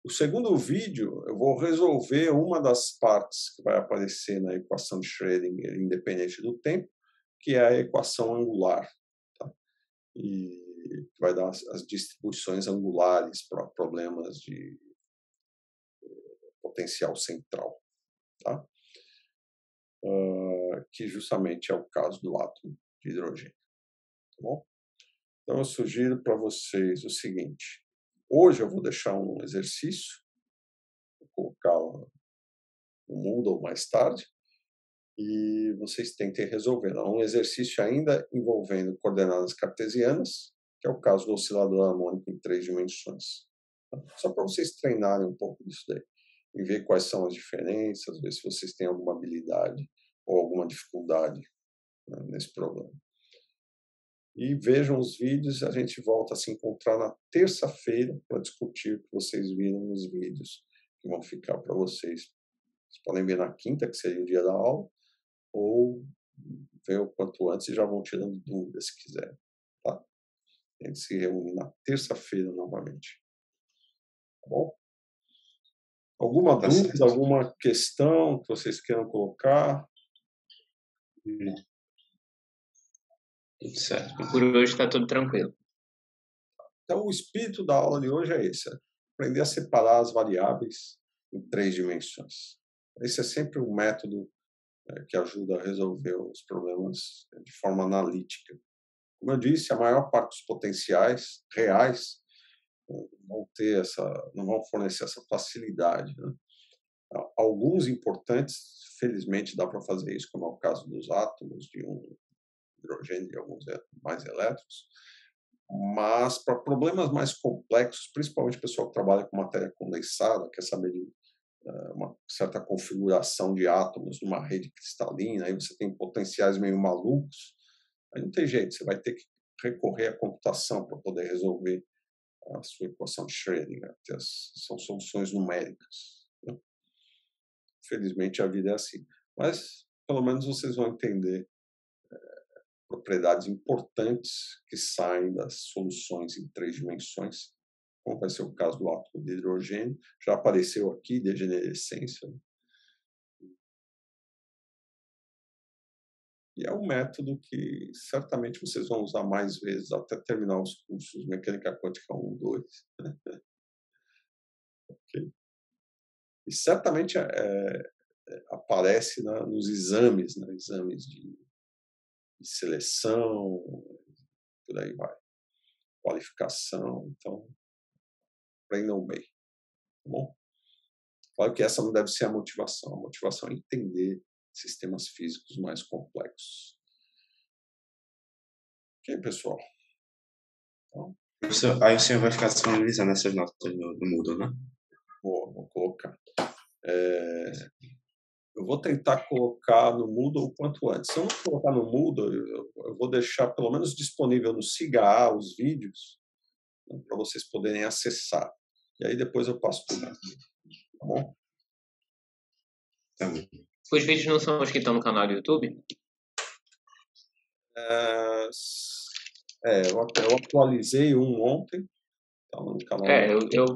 [SPEAKER 1] O segundo vídeo, eu vou resolver uma das partes que vai aparecer na equação de Schrödinger independente do tempo, que é a equação angular. Tá? E vai dar as distribuições angulares para problemas de potencial central. Tá? Que justamente é o caso do átomo de hidrogênio. Tá bom? Então, eu sugiro para vocês o seguinte. Hoje eu vou deixar um exercício, vou colocá-lo no Moodle mais tarde, e vocês tentem resolver. É um exercício ainda envolvendo coordenadas cartesianas, que é o caso do oscilador harmônico em 3 dimensões. Só para vocês treinarem um pouco disso daí, e ver quais são as diferenças, ver se vocês têm alguma habilidade ou alguma dificuldade, né, nesse problema. E vejam os vídeos, a gente volta a se encontrar na terça-feira para discutir o que vocês viram nos vídeos que vão ficar para vocês. Vocês podem ver na quinta, que seria o dia da aula, ou ver o quanto antes e já vão tirando dúvidas se quiserem. Tá? A gente se reúne na terça-feira novamente. Tá bom? Alguma dúvida,
[SPEAKER 3] certo.
[SPEAKER 1] alguma questão que vocês queiram colocar?
[SPEAKER 3] Tudo certo.
[SPEAKER 2] Por hoje está tudo tranquilo.
[SPEAKER 1] Então, o espírito da aula de hoje é esse: aprender a separar as variáveis em 3 dimensões. Esse é sempre um método que ajuda a resolver os problemas de forma analítica. Como eu disse, a maior parte dos potenciais reais não vão fornecer essa facilidade, né? Alguns importantes, felizmente, dá para fazer isso, como é o caso dos átomos de um hidrogênio e alguns mais elétrons, mas para problemas mais complexos, principalmente o pessoal que trabalha com matéria condensada, quer saber de uma certa configuração de átomos numa rede cristalina, aí você tem potenciais meio malucos, aí não tem jeito, você vai ter que recorrer à computação para poder resolver a sua equação de Schrödinger, são soluções numéricas, né? Felizmente a vida é assim, mas pelo menos vocês vão entender propriedades importantes que saem das soluções em 3 dimensões, como vai ser o caso do átomo de hidrogênio. Já apareceu aqui, degenerescência. E é um método que certamente vocês vão usar mais vezes até terminar os cursos Mecânica Quântica 1, 2. Okay. E certamente aparece nos exames, né? Exames de seleção, por aí vai. Qualificação, então, aprendam bem. Tá bom? Claro que essa não deve ser a motivação é entender sistemas físicos mais complexos. Ok, pessoal? Então,
[SPEAKER 3] Aí o senhor vai ficar disponibilizando essas notas no Moodle, né?
[SPEAKER 1] vou colocar. Eu vou tentar colocar no Moodle o quanto antes. Se eu não colocar no Moodle, eu vou deixar pelo menos disponível no SIGA os vídeos, né, para vocês poderem acessar. E aí depois eu passo por lá. Tá bom?
[SPEAKER 3] Tá bom.
[SPEAKER 2] Os vídeos não são os que estão no canal do YouTube?
[SPEAKER 1] Eu atualizei um ontem. Tá no canal
[SPEAKER 2] Eu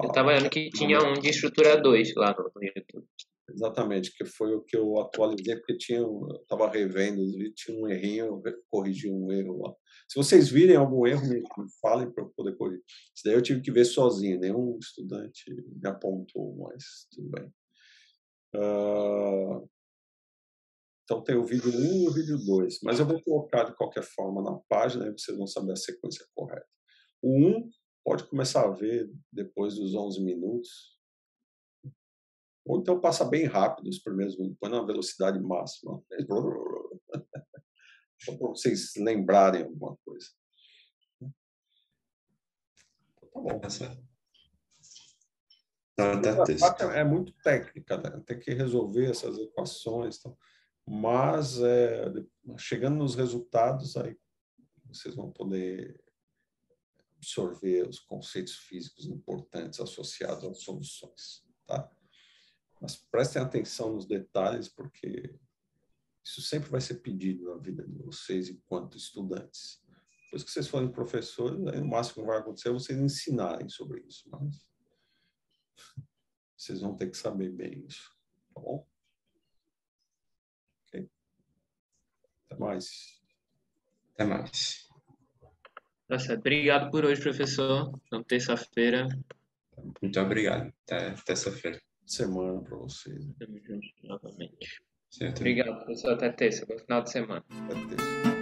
[SPEAKER 2] estava vendo que tinha um de estrutura 2 lá no YouTube.
[SPEAKER 1] Exatamente, que foi o que eu atualizei, porque eu estava revendo os vídeos, tinha um errinho, eu corrigi um erro lá. Se vocês virem algum erro, me falem para eu poder corrigir. Isso daí eu tive que ver sozinho, nenhum estudante me apontou, mas tudo bem. Então tem o vídeo 1 e o vídeo 2, mas eu vou colocar de qualquer forma na página e vocês vão saber a sequência correta. O 1 pode começar a ver depois dos 11 minutos, ou então passa bem rápido os primeiros minutos, põe na velocidade máxima, só para vocês lembrarem alguma coisa. Tá bom. A parte é muito técnica, né? Tem que resolver essas equações, então. Mas chegando nos resultados, aí vocês vão poder absorver os conceitos físicos importantes associados às soluções, tá? Mas prestem atenção nos detalhes, porque isso sempre vai ser pedido na vida de vocês enquanto estudantes. Depois que vocês forem professores, aí o máximo que vai acontecer é vocês ensinarem sobre isso, mas vocês vão ter que saber bem isso, tá bom? Ok. Até mais.
[SPEAKER 3] Até mais.
[SPEAKER 2] Tá certo. Obrigado por hoje, professor. Na terça-feira.
[SPEAKER 3] Muito obrigado. Até terça-feira.
[SPEAKER 1] Semana para vocês.
[SPEAKER 2] Estamos juntos novamente.
[SPEAKER 3] Certo.
[SPEAKER 2] Obrigado, professor. Até terça. Bom final de semana.
[SPEAKER 1] Até terça.